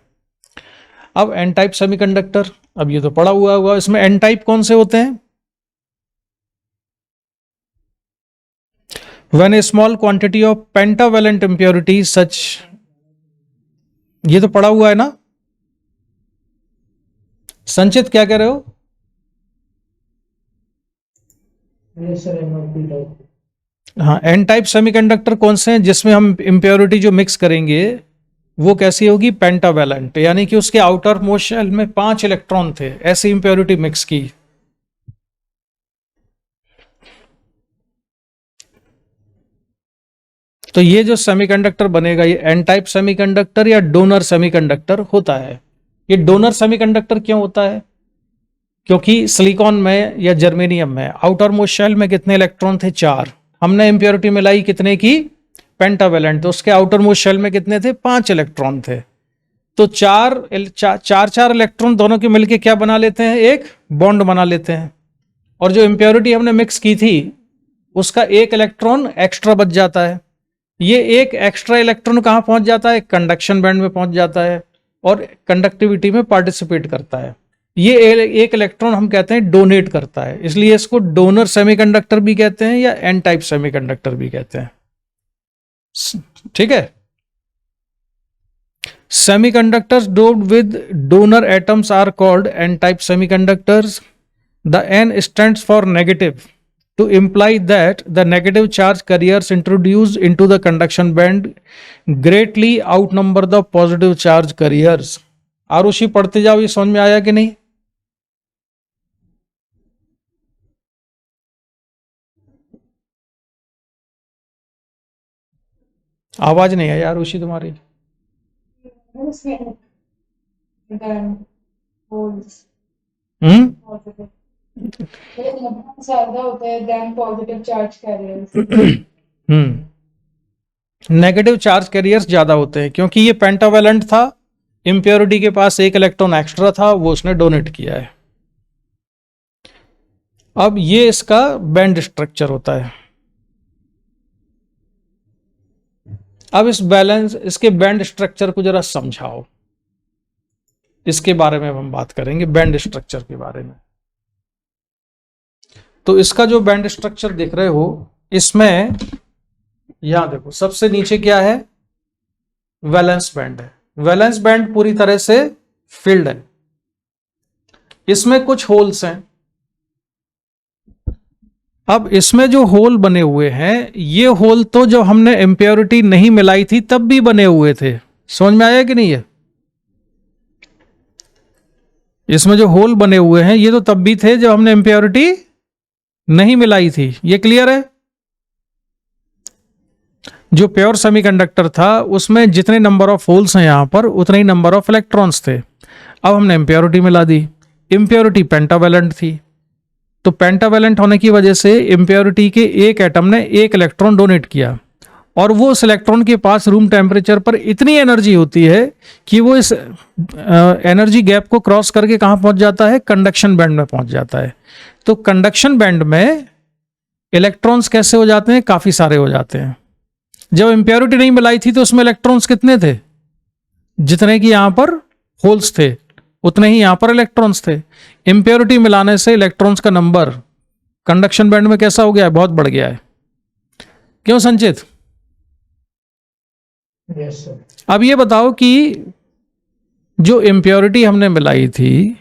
अब एन टाइप सेमीकंडक्टर, अब ये तो पड़ा हुआ होगा, इसमें एन टाइप कौन से होते हैं? When a small quantity of pentavalent impurities such, ये तो पड़ा हुआ है ना? संचित क्या कह रहे हो? हाँ, एन टाइप सेमीकंडक्टर कौन से हैं? जिसमें हम इम्प्योरिटी जो मिक्स करेंगे वो कैसी होगी? पेंटावैलेंट, यानी कि उसके आउटर मोस्ट शेल में 5 इलेक्ट्रॉन थे, ऐसी इम्प्योरिटी मिक्स की। तो ये जो सेमीकंडक्टर बनेगा, ये एन टाइप सेमीकंडक्टर या डोनर सेमीकंडक्टर होता है। ये डोनर सेमीकंडक्टर क्यों होता है? क्योंकि सिलिकॉन में या जर्मेनियम में आउटर मोस्ट शेल में कितने इलेक्ट्रॉन थे? 4। हमने इम्प्योरिटी मिलाई कितने की? पेंटावैलेंट, तो उसके आउटर मोस्ट शेल में कितने थे? 5 इलेक्ट्रॉन थे। तो चार इलेक्ट्रॉन दोनों के मिलके क्या बना लेते हैं? एक बॉन्ड बना लेते हैं। और जो इम्प्योरिटी हमने मिक्स की थी उसका एक इलेक्ट्रॉन एक्स्ट्रा बच जाता है। ये एक एक्स्ट्रा इलेक्ट्रॉन कहाँ पहुंच जाता है? कंडक्शन बैंड में पहुंच जाता है और कंडक्टिविटी में पार्टिसिपेट करता है। ये एक इलेक्ट्रॉन हम कहते हैं डोनेट करता है, इसलिए इसको डोनर सेमीकंडक्टर भी कहते हैं या एन टाइप सेमीकंडक्टर भी कहते हैं। ठीक है। Semiconductors doped with donor atoms are called n-type semiconductors. The n stands for negative to imply that the negative charge carriers introduced into the conduction band greatly outnumber the positive charge carriers. Arushi पढ़ते जाओ, ये समझ में आया कि नहीं? आवाज नहीं आई आरुषि तुम्हारी। ज्यादा होता है than positive charge carriers. Negative charge carriers ज्यादा होते हैं क्योंकि ये पेंटावेलेंट था, इम्प्योरिटी के पास एक इलेक्ट्रॉन एक्स्ट्रा था, वो उसने डोनेट किया है। अब ये इसका बैंड स्ट्रक्चर होता है। अब इस बैलेंस, इसके बैंड स्ट्रक्चर को जरा समझाओ, इसके बारे में हम बात करेंगे, बैंड स्ट्रक्चर के बारे में। तो इसका जो बैंड स्ट्रक्चर देख रहे हो, इसमें यहां देखो सबसे नीचे क्या है, वैलेंस बैंड है। वैलेंस बैंड पूरी तरह से फिल्ड है, इसमें कुछ होल्स हैं। अब इसमें जो होल बने हुए हैं, ये होल तो जब हमने इम्प्योरिटी नहीं मिलाई थी तब भी बने हुए थे। समझ में आया कि नहीं है? इसमें जो होल बने हुए हैं ये तो तब भी थे जब हमने इम्प्योरिटी नहीं मिलाई थी। ये क्लियर है? जो प्योर सेमीकंडक्टर था उसमें जितने नंबर ऑफ होल्स हैं यहां पर, उतने ही नंबर ऑफ इलेक्ट्रॉन्स थे। अब हमने इम्प्योरिटी मिला दी, इम्प्योरिटी पेंटावेलेंट थी, तो पेंटावेलेंट होने की वजह से इम्प्योरिटी के एक एटम ने एक इलेक्ट्रॉन डोनेट किया, और वो उस इलेक्ट्रॉन के पास रूम टेम्परेचर पर इतनी एनर्जी होती है कि वो इस एनर्जी गैप को क्रॉस करके कहाँ पहुंच जाता है, कंडक्शन बैंड में पहुंच जाता है। तो कंडक्शन बैंड में इलेक्ट्रॉन्स कैसे हो जाते हैं, काफी सारे हो जाते हैं। जब इम्प्योरिटी नहीं मिलाई थी तो उसमें इलेक्ट्रॉन्स कितने थे, जितने कि यहां पर होल्स थे उतने ही यहां पर इलेक्ट्रॉन्स थे। इम्प्योरिटी मिलाने से इलेक्ट्रॉन्स का नंबर कंडक्शन बैंड में कैसा हो गया है, बहुत बढ़ गया है। क्यों संचित? Yes, sir. अब ये बताओ कि जो इम्प्योरिटी हमने मिलाई थी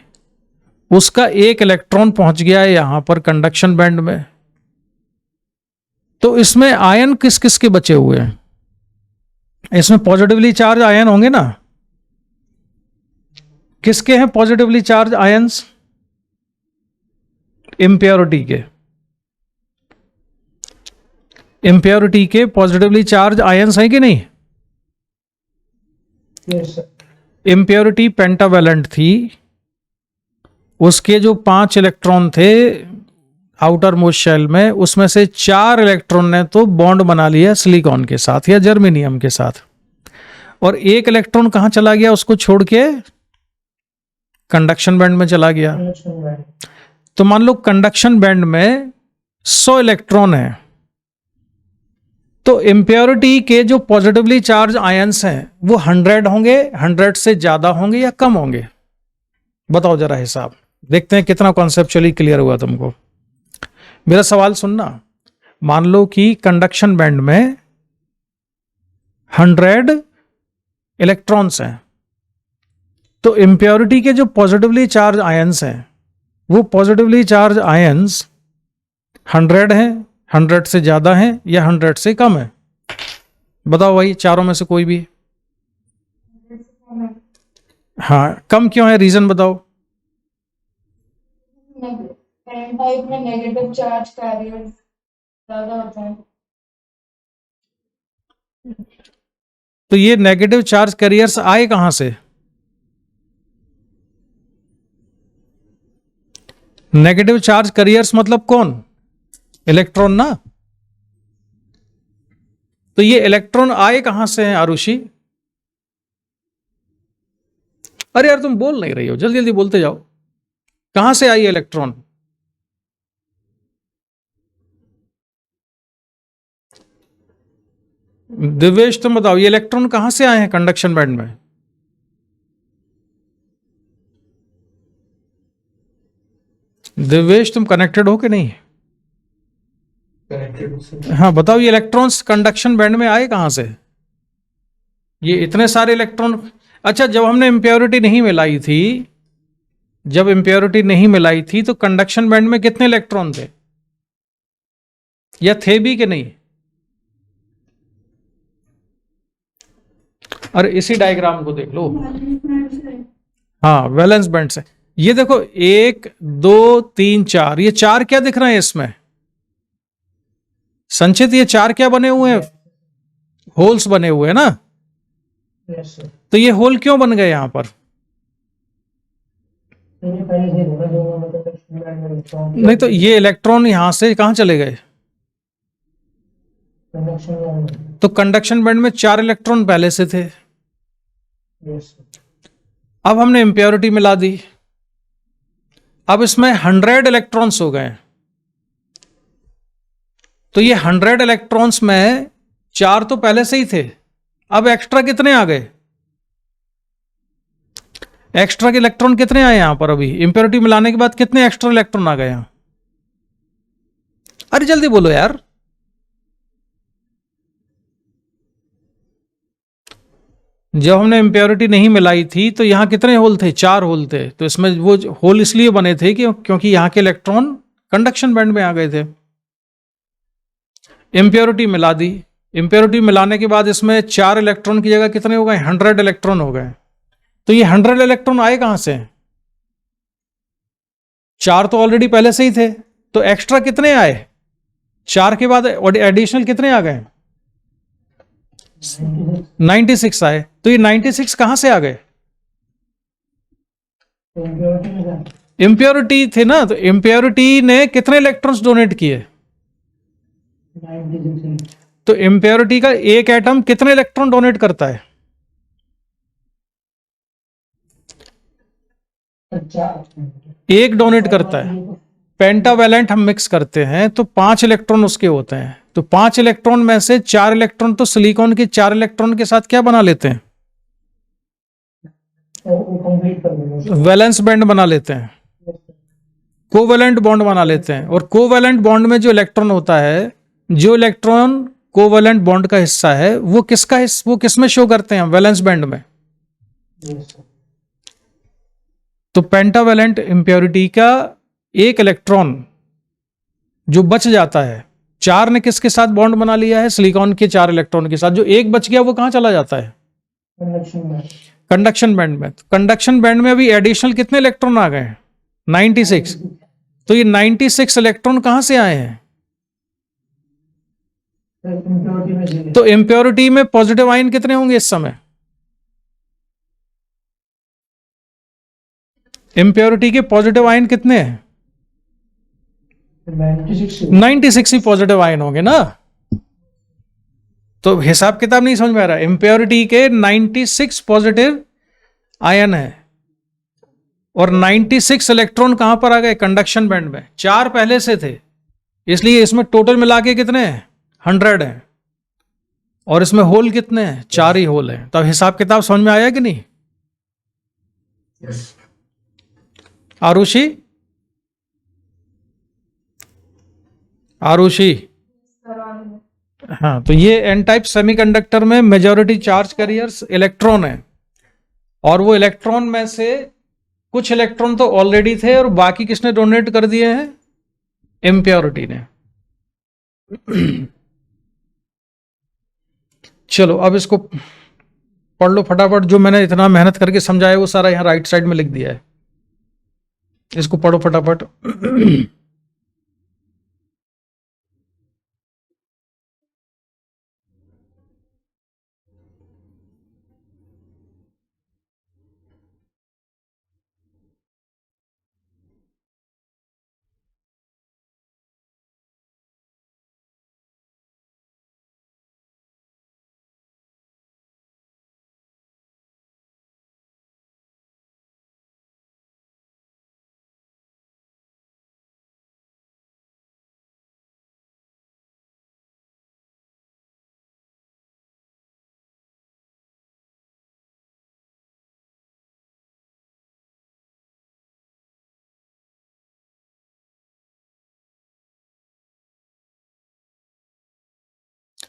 उसका एक इलेक्ट्रॉन पहुंच गया है यहां पर कंडक्शन बैंड में, तो इसमें आयन किस किस के बचे हुए हैं? इसमें पॉजिटिवली चार्ज आयन होंगे ना। किसके हैं पॉजिटिवली चार्ज आयंस? इम्प्योरिटी के। इम्प्योरिटी के पॉजिटिवली चार्ज आयंस हैं कि नहीं? Yes, sir. इम्प्योरिटी पेंटावेलेंट थी, उसके जो 5 इलेक्ट्रॉन थे आउटर मोस्ट शेल में, उसमें से 4 इलेक्ट्रॉन ने तो बॉन्ड बना लिया सिलिकॉन के साथ या जर्मेनियम के साथ, और एक इलेक्ट्रॉन कहां चला गया, उसको छोड़ के कंडक्शन बैंड में चला गया। Conduction band. तो मान लो कंडक्शन बैंड में 100 इलेक्ट्रॉन है, तो इम्प्योरिटी के जो पॉजिटिवली चार्ज आयंस हैं वो 100 होंगे, 100 से ज्यादा होंगे या कम होंगे? बताओ जरा हिसाब, देखते हैं कितना कॉन्सेप्चुअली क्लियर हुआ तुमको। मेरा सवाल सुनना। मान लो कि कंडक्शन बैंड में 100 इलेक्ट्रॉन्स हैं, तो इम्प्योरिटी के जो पॉजिटिवली चार्ज आयंस हैं वो पॉजिटिवली चार्ज आयंस 100 हैं, 100 से ज्यादा हैं या 100 से कम है? बताओ भाई, चारों में से कोई भी। हाँ, कम क्यों है, रीजन बताओ। टाइप में नेगेटिव चार्ज कैरियर्स ज्यादा होता है। तो ये नेगेटिव चार्ज कैरियर्स आए कहां से? नेगेटिव चार्ज कैरियर्स मतलब कौन? इलेक्ट्रॉन ना। तो ये इलेक्ट्रॉन आए कहां से हैं आरुषि? अरे यार तुम बोल नहीं रही हो, जल्दी जल्दी बोलते जाओ। कहां से आई इलेक्ट्रॉन? दिव्येश तुम बताओ, ये इलेक्ट्रॉन कहां से आए हैं कंडक्शन बैंड में? दिव्येश तुम कनेक्टेड हो कि नहीं? Correct. हाँ बताओ, ये इलेक्ट्रॉन्स कंडक्शन बैंड में आए कहाँ से? ये इतने सारे इलेक्ट्रॉन। अच्छा, जब हमने इम्प्योरिटी नहीं मिलाई थी, जब इम्प्योरिटी नहीं मिलाई थी तो कंडक्शन बैंड में कितने इलेक्ट्रॉन थे, या थे भी कि नहीं? अरे इसी डायग्राम को देख लो। हाँ, वैलेंस बैंड से ये देखो, 1 2 3 4, ये 4 क्या दिख रहे हैं इसमें संचित? ये 4 क्या बने हुए हैं? होल्स बने हुए हैं ना। Yes sir. तो ये होल क्यों बन गए यहां पर? ये पहले से होना जो मतलब नहीं तो ये इलेक्ट्रॉन यहां से कहां चले गए? कंडक्शन। तो कंडक्शन बैंड में 4 इलेक्ट्रॉन पहले से थे। Yes sir. अब हमने इम्प्योरिटी मिला दी, अब इसमें 100 इलेक्ट्रॉन्स हो गए। तो ये 100 इलेक्ट्रॉन्स में 4 तो पहले से ही थे, अब एक्स्ट्रा कितने आ गए? एक्स्ट्रा के इलेक्ट्रॉन कितने आए यहां पर? अभी इम्प्योरिटी मिलाने के बाद कितने एक्स्ट्रा इलेक्ट्रॉन आ गए यहां? अरे जल्दी बोलो यार। जब हमने इम्प्योरिटी नहीं मिलाई थी तो यहां कितने होल थे? 4 होल थे। तो इसमें वो होल इसलिए बने थे कि क्योंकि यहां के इलेक्ट्रॉन कंडक्शन बैंड में आ गए थे। इम्प्योरिटी मिला दी, इम्प्योरिटी मिलाने के बाद इसमें 4 इलेक्ट्रॉन की जगह कितने हो गए? 100 इलेक्ट्रॉन हो गए। तो ये 100 इलेक्ट्रॉन आए कहां से? 4 तो ऑलरेडी पहले से ही थे, तो एक्स्ट्रा कितने आए? 4 के बाद एडिशनल कितने आ गए? 96 आए। तो ये 96 कहां से आ गए? इम्प्योरिटी थे ना, तो इम्प्योरिटी ने कितने इलेक्ट्रॉन्स डोनेट किए? तो इम्प्योरिटी का एक एटम कितने इलेक्ट्रॉन डोनेट करता है? एक डोनेट करता है। पेंटावैलेंट हम मिक्स करते हैं तो 5 इलेक्ट्रॉन उसके होते हैं। तो 5 इलेक्ट्रॉन में से 4 इलेक्ट्रॉन तो सिलिकॉन के 4 इलेक्ट्रॉन के साथ क्या बना लेते हैं? वैलेंस बैंड बना लेते हैं, कोवैलेंट बॉन्ड बना लेते हैं। और कोवैलेंट बॉन्ड में जो इलेक्ट्रॉन होता है, जो इलेक्ट्रॉन कोवैलेंट बॉन्ड का हिस्सा है, वो किसका वो किस में शो करते हैं? वैलेंस बैंड में। तो पेंटावैलेंट इंप्योरिटी का एक इलेक्ट्रॉन जो बच जाता है, 4 ने किसके साथ बॉन्ड बना लिया है? सिलिकॉन के 4 इलेक्ट्रॉन के साथ। जो एक बच गया वो कहां चला जाता है? कंडक्शन बैंड में। कंडक्शन बैंड में अभी एडिशनल कितने इलेक्ट्रॉन आ गए हैं? 96। तो ये 96 इलेक्ट्रॉन कहां से आए हैं? तो इम्प्योरिटी में पॉजिटिव आयन कितने होंगे इस समय? इम्प्योरिटी के पॉजिटिव आयन कितने हैं? 96 ही पॉजिटिव आयन होंगे ना। तो हिसाब किताब नहीं समझ में आ रहा है। इम्प्योरिटी के 96 पॉजिटिव आयन है और 96 इलेक्ट्रॉन कहां पर आ गए? कंडक्शन बैंड में। 4 पहले से थे, इसलिए इसमें टोटल मिला के कितने हैं? 100 है। और इसमें होल कितने हैं? 4 ही होल हैं। तब हिसाब किताब समझ में आया कि नहीं? आरुषि, आरुषि। हाँ, तो ये एन टाइप सेमीकंडक्टर में मेजॉरिटी चार्ज कैरियर्स इलेक्ट्रॉन है, और वो इलेक्ट्रॉन में से कुछ इलेक्ट्रॉन तो ऑलरेडी थे और बाकी किसने डोनेट कर दिए हैं? इम्प्योरिटी ने। चलो अब इसको पढ़ लो फटाफट। जो मैंने इतना मेहनत करके समझाया वो सारा यहां राइट साइड में लिख दिया है। इसको पढ़ो फटाफट।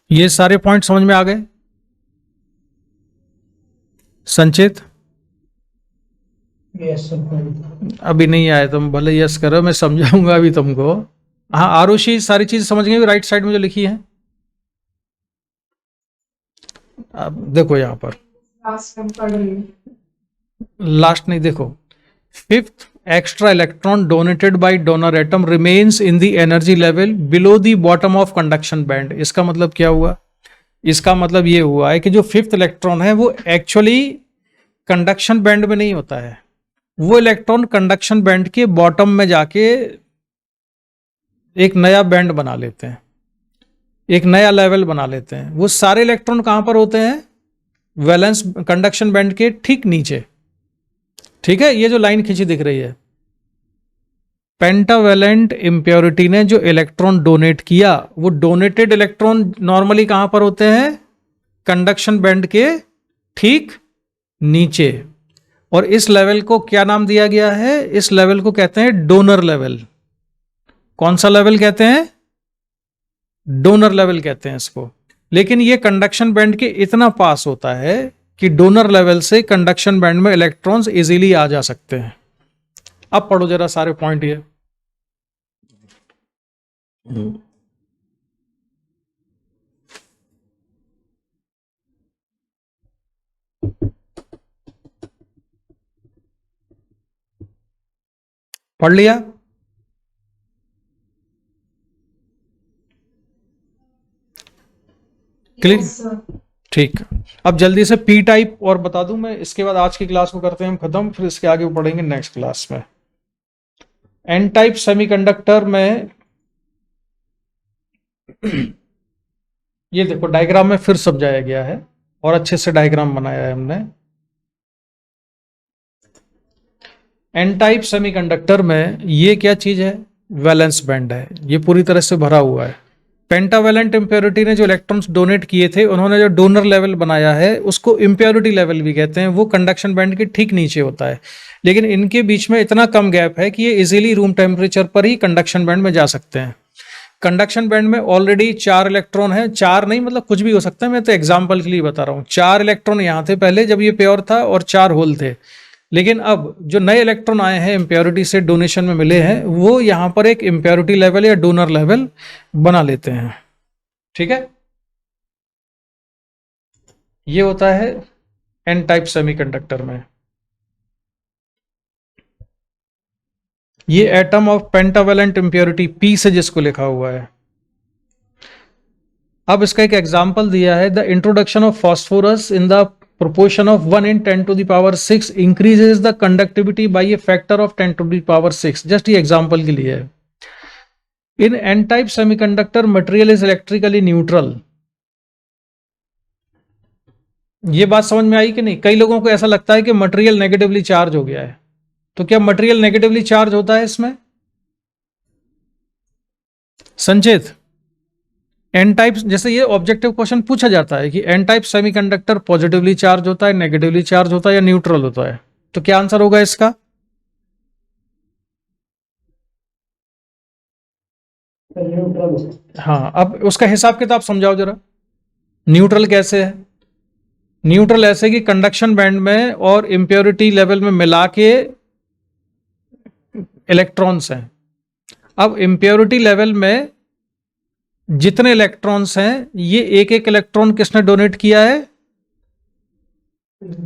ये सारे पॉइंट समझ में आ गए संचित? Yes, sir. अभी नहीं आए तुम, भले यस करो, मैं समझाऊंगा अभी तुमको। हाँ आरुषि, सारी चीज समझ गई राइट साइड में जो लिखी है? अब देखो यहाँ पर लास्ट टाइम पढ़ रही हूँ। लास्ट नहीं, देखो, fifth extra electron donated bye donor atom remains in the energy level below the bottom of conduction band. इसका मतलब क्या हुआ? इसका मतलब ये हुआ है कि जो फिफ्थ इलेक्ट्रॉन है वो एक्चुअली कंडक्शन बैंड में नहीं होता है, वो इलेक्ट्रॉन कंडक्शन बैंड के बॉटम में जाके एक नया बैंड बना लेते हैं, एक नया लेवल बना लेते हैं। वो सारे इलेक्ट्रॉन कहाँ पर होते हैं? वैलेंस कंडक्शन बैंड के ठीक नीचे। ठीक है, ये जो लाइन खींची दिख रही है, पेंटावेलेंट इम्प्योरिटी ने जो इलेक्ट्रॉन डोनेट किया, वो डोनेटेड इलेक्ट्रॉन नॉर्मली कहां पर होते हैं? कंडक्शन बैंड के ठीक नीचे। और इस लेवल को क्या नाम दिया गया है? इस लेवल को कहते हैं डोनर लेवल। कौन सा लेवल कहते हैं? डोनर लेवल कहते हैं इसको। लेकिन ये कंडक्शन बैंड के इतना पास होता है कि डोनर लेवल से कंडक्शन बैंड में इलेक्ट्रॉन्स इजीली आ जा सकते हैं। अब पढ़ो जरा सारे पॉइंट ये। पढ़ लिया? क्लियर? Yes, sir. ठीक। अब जल्दी से पी टाइप और बता दूं मैं, इसके बाद आज की क्लास को करते हैं हम खत्म, फिर इसके आगे पढ़ेंगे नेक्स्ट क्लास में। एन टाइप सेमीकंडक्टर में ये देखो डायग्राम में फिर समझाया गया है और अच्छे से डायग्राम बनाया है हमने। एन टाइप सेमीकंडक्टर में ये क्या चीज है? वैलेंस बैंड है, ये पूरी तरह से भरा हुआ है। पेंटावेलेंट इम्प्योरिटी ने जो इलेक्ट्रॉन्स डोनेट किए थे, उन्होंने जो डोनर लेवल बनाया है उसको इम्प्योरिटी लेवल भी कहते हैं। वो कंडक्शन बैंड के ठीक नीचे होता है, लेकिन इनके बीच में इतना कम गैप है कि ये इजीली रूम टेम्परेचर पर ही कंडक्शन बैंड में जा सकते हैं। कंडक्शन बैंड में ऑलरेडी 4 इलेक्ट्रॉन है, 4 नहीं मतलब कुछ भी हो सकता है, मैं तो एग्जाम्पल के लिए बता रहा हूँ। 4 इलेक्ट्रॉन यहाँ थे पहले जब ये प्योर था और 4 होल थे, लेकिन अब जो नए इलेक्ट्रॉन आए हैं इम्प्योरिटी से डोनेशन में मिले हैं, वो यहाँ पर एक इम्प्योरिटी लेवल या डोनर लेवल बना लेते हैं। ठीक है, ये होता है एन टाइप सेमीकंडक्टर में। ये atom of pentavalent impurity P से जिसको लिखा हुआ है। अब इसका एक एग्जांपल दिया है, the introduction of phosphorus in the proportion of 1 in 10 to the power 6 increases the conductivity by a factor of 10 to the power 6। Just ये एग्जांपल के लिए है। In an type semiconductor material is electrically neutral. ये बात समझ में आई कि नहीं? कई लोगों को ऐसा लगता है कि मटेरियल नेगेटिवली चार्ज हो गया है, तो क्या मटेरियल नेगेटिवली चार्ज होता है इसमें? संचित, एन टाइप, जैसे ये ऑब्जेक्टिव क्वेश्चन पूछा जाता है कि N type semiconductor positively charge होता है, नेगेटिवली चार्ज होता है या न्यूट्रल होता है, तो क्या आंसर होगा इसका? न्यूट्रल। हाँ, अब उसका हिसाब किताब समझाओ जरा। न्यूट्रल कैसे है? न्यूट्रल ऐसे कि कंडक्शन बैंड में और इम्प्योरिटी लेवल में मिला के इलेक्ट्रॉन्स हैं। अब इम्प्योरिटी लेवल में जितने इलेक्ट्रॉन्स हैं, ये एक एक इलेक्ट्रॉन किसने डोनेट किया है?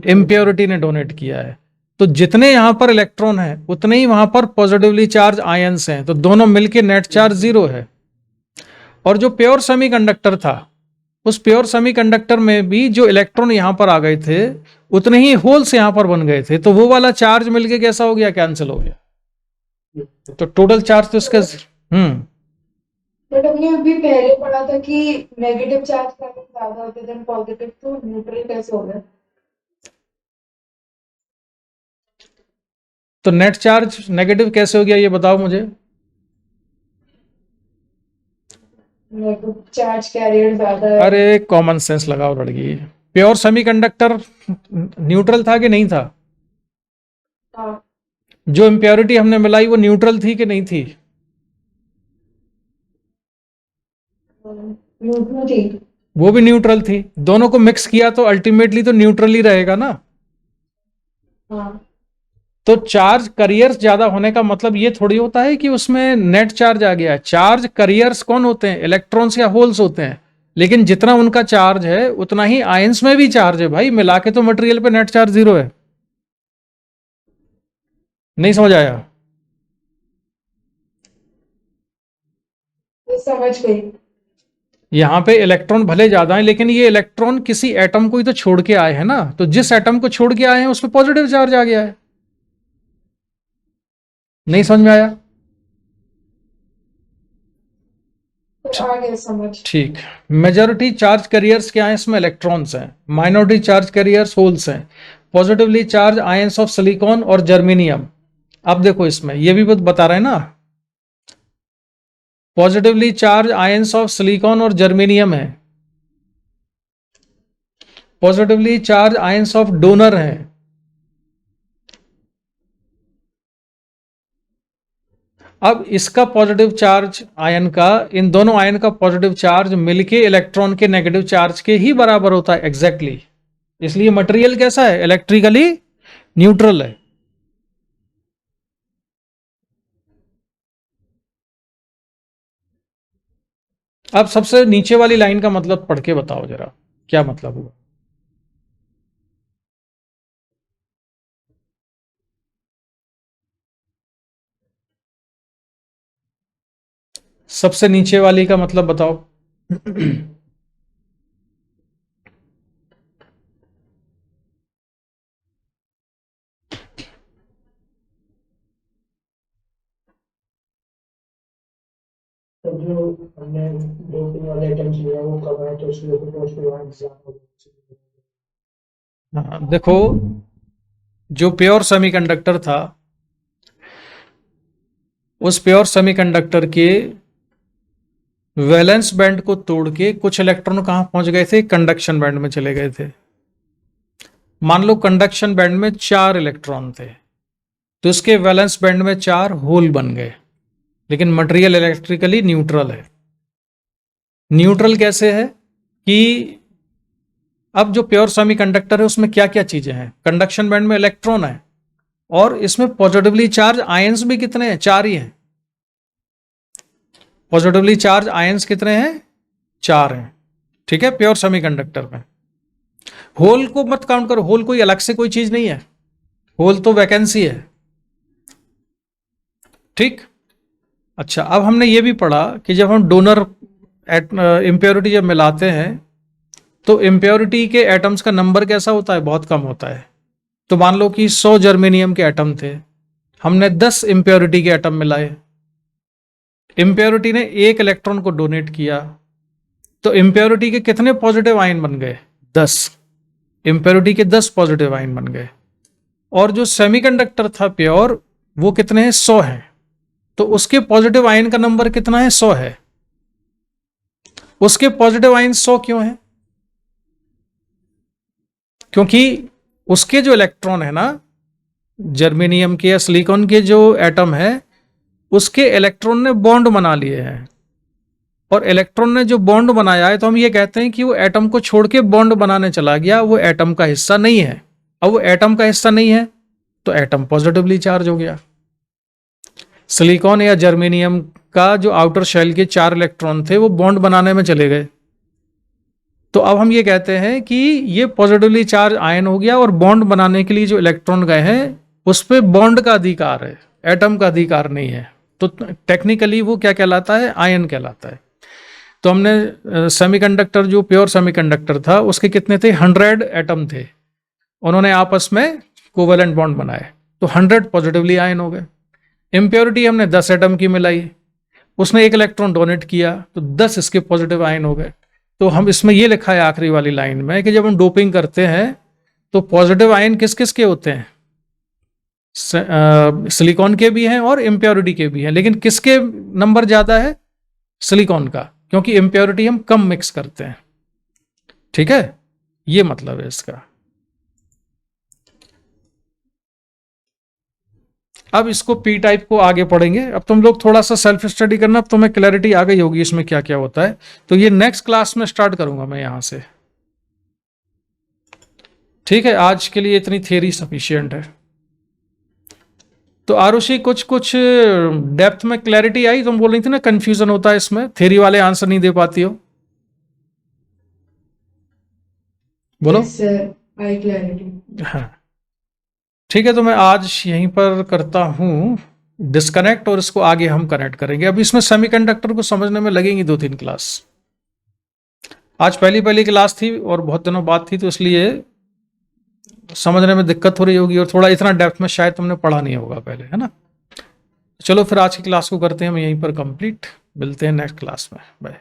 इम्प्योरिटी ने डोनेट किया है। तो जितने यहां पर इलेक्ट्रॉन हैं उतने ही वहां पर पॉजिटिवली चार्ज आयंस हैं, तो दोनों मिलके नेट चार्ज 0 है। और जो प्योर सेमीकंडक्टर था, उस प्योर सेमीकंडक्टर में भी जो इलेक्ट्रॉन यहां पर आ गए थे उतने ही होल्स यहां पर बन गए थे, तो वो वाला चार्ज मिलके कैसा हो गया? कैंसिल हो गया। तो टोटल चार्ज तो इसका बट हमने अभी पहले पढ़ा था कि नेगेटिव चार्ज का ज्यादा होते देन पॉजिटिव, तो न्यूट्रल कैसे हो गया? तो नेट चार्ज नेगेटिव कैसे हो गया ये बताओ मुझे। चार्ज कैरियर ज्यादा है। अरे कॉमन सेंस लगाओ लड़की, प्योर सेमीकंडक्टर न्यूट्रल था कि नहीं था? हाँ, जो इम्प्योरिटी हमने मिलाई वो न्यूट्रल थी कि नहीं थी? न्यूट्रल थी। वो भी न्यूट्रल थी, दोनों को मिक्स किया तो अल्टीमेटली तो न्यूट्रल ही रहेगा ना। हाँ तो चार्ज करियर्स ज्यादा होने का मतलब ये थोड़ी होता है कि उसमें नेट चार्ज आ गया है। चार्ज करियर्स कौन होते हैं? इलेक्ट्रॉन्स या होल्स होते हैं। लेकिन जितना उनका चार्ज है उतना ही आयंस में भी चार्ज है भाई, मिला के तो मटेरियल पे नेट चार्ज 0 है। नहीं समझ आया? समझ गई। यहां पे इलेक्ट्रॉन भले ज्यादा है, लेकिन ये इलेक्ट्रॉन किसी एटम को ही तो छोड़ के आए हैं ना, तो जिस एटम को छोड़ के आए हैं उस पर पॉजिटिव चार्ज आ गया है। नहीं समझ में आया? आ गया समझ। ठीक। मेजॉरिटी चार्ज कैरियर्स क्या है? इसमें इलेक्ट्रॉन्स हैं। माइनॉरिटी चार्ज कैरियर्स होल्स हैं। Positively charge ions of silicon और जर्मेनियम। अब देखो इसमें ये भी बता रहे हैं ना, positively charge ions of silicon और जर्मेनियम है, positively charge ions of donor है। अब इसका पॉजिटिव चार्ज आयन का, इन दोनों आयन का पॉजिटिव चार्ज मिलके इलेक्ट्रॉन के नेगेटिव चार्ज के ही बराबर होता है एग्जैक्टली। इसलिए मटेरियल कैसा है? इलेक्ट्रिकली न्यूट्रल है। अब सबसे नीचे वाली लाइन का मतलब पढ़ के बताओ जरा, क्या मतलब हुआ? सबसे नीचे वाली का मतलब बताओ। तो जो हमने डोपिंग वाले आइटम्स लिया वो कम है तो उसके ऊपर पॉजिटिव आयन ज्यादा होगा। हाँ, देखो जो प्योर सेमीकंडक्टर था, उस प्योर सेमीकंडक्टर के वैलेंस बैंड को तोड़ के कुछ इलेक्ट्रॉन कहां पहुंच गए थे? कंडक्शन बैंड में चले गए थे। मान लो कंडक्शन बैंड में 4 इलेक्ट्रॉन थे, तो इसके वैलेंस बैंड में 4 होल बन गए, लेकिन मटेरियल इलेक्ट्रिकली न्यूट्रल है। न्यूट्रल कैसे है कि अब जो प्योर सेमीकंडक्टर है उसमें क्या क्या चीजें हैं? कंडक्शन बैंड में इलेक्ट्रॉन है, और इसमें पॉजिटिवली चार्ज आयंस भी कितने हैं? 4 ही हैं। पॉजिटिवली चार्ज आयंस कितने हैं? 4 हैं। ठीक है, प्योर सेमीकंडक्टर में। होल को मत काउंट करो, होल कोई अलग से कोई चीज नहीं है, होल तो वैकेंसी है। ठीक। अच्छा, अब हमने ये भी पढ़ा कि जब हम डोनर इम्प्योरिटी जब मिलाते हैं तो इम्प्योरिटी के एटम्स का नंबर कैसा होता है? बहुत कम होता है। तो मान लो कि 100 जर्मेनियम के एटम थे, हमने 10 इम्प्योरिटी के एटम मिलाए, इम्प्योरिटी ने 1 इलेक्ट्रॉन को डोनेट किया, तो इम्प्योरिटी के कितने पॉजिटिव आयन बन गए? 10। इम्प्योरिटी के 10 पॉजिटिव आयन बन गए। और जो सेमीकंडक्टर था प्योर, वो कितने हैं? 100 हैं। तो उसके पॉजिटिव आयन का नंबर कितना है? 100 है। उसके पॉजिटिव आयन 100 क्यों है? क्योंकि उसके जो इलेक्ट्रॉन है ना, जर्मेनियम के या सिलिकॉन के जो एटम है, उसके इलेक्ट्रॉन ने बॉन्ड बना लिए हैं। और इलेक्ट्रॉन ने जो बॉन्ड बनाया है, तो हम ये कहते हैं कि वो एटम को छोड़ के बॉन्ड बनाने चला गया, वो एटम का हिस्सा नहीं है। अब वो एटम का हिस्सा नहीं है तो एटम पॉजिटिवली चार्ज हो गया। सिलिकॉन या जर्मेनियम का जो आउटर शेल के 4 इलेक्ट्रॉन थे वो बॉन्ड बनाने में चले गए, तो अब हम ये कहते हैं कि ये पॉजिटिवली चार्ज आयन हो गया, और बॉन्ड बनाने के लिए जो इलेक्ट्रॉन गए हैं उस पर बॉन्ड का अधिकार है, एटम का अधिकार नहीं है। तो टेक्निकली वो क्या कहलाता है? आयन कहलाता है। तो हमने सेमीकंडक्टर, जो प्योर सेमीकंडक्टर था, उसके कितने थे? 100 एटम थे, उन्होंने आपस में कोवेलेंट बॉन्ड बनाए, तो 100 पॉजिटिवली आयन हो गए। इम्प्योरिटी हमने 10 एटम की मिलाई, उसने 1 इलेक्ट्रॉन डोनेट किया, तो 10 इसके पॉजिटिव आयन हो गए। तो हम इसमें ये लिखा है आखिरी वाली लाइन में कि जब हम डोपिंग करते हैं तो पॉजिटिव आयन किस किस के होते हैं? सिलिकॉन के भी हैं और इम्प्योरिटी के भी हैं, लेकिन किसके नंबर ज्यादा है? सिलिकॉन का, क्योंकि इम्प्योरिटी हम कम मिक्स करते हैं। ठीक है, ये मतलब है इसका। अब इसको पी टाइप को आगे पढ़ेंगे। अब तुम लोग थोड़ा सा सेल्फ स्टडी करना, अब तुम्हें क्लैरिटी आ गई होगी इसमें क्या क्या होता है। तो ये नेक्स्ट क्लास में स्टार्ट करूंगा मैं यहां से। ठीक है, आज के लिए इतनी थियरी सफिशिएंट है। तो आरुषि कुछ कुछ डेप्थ में क्लैरिटी आई? तुम बोल रही थी ना कंफ्यूजन होता है इसमें, थियरी वाले आंसर नहीं दे पाती हो। बोलो। Yes, sir. I clarity. हाँ ठीक है, तो मैं आज यहीं पर करता हूँ डिस्कनेक्ट, और इसको आगे हम कनेक्ट करेंगे। अब इसमें सेमीकंडक्टर को समझने में लगेंगी 2-3 क्लास। आज पहली क्लास थी और बहुत दिनों बाद थी, तो इसलिए समझने में दिक्कत हो रही होगी, और थोड़ा इतना डेप्थ में शायद तुमने पढ़ा नहीं होगा पहले, है ना। चलो फिर आज की क्लास को करते हैं हम यहीं पर कंप्लीट। मिलते हैं नेक्स्ट क्लास में। बाय।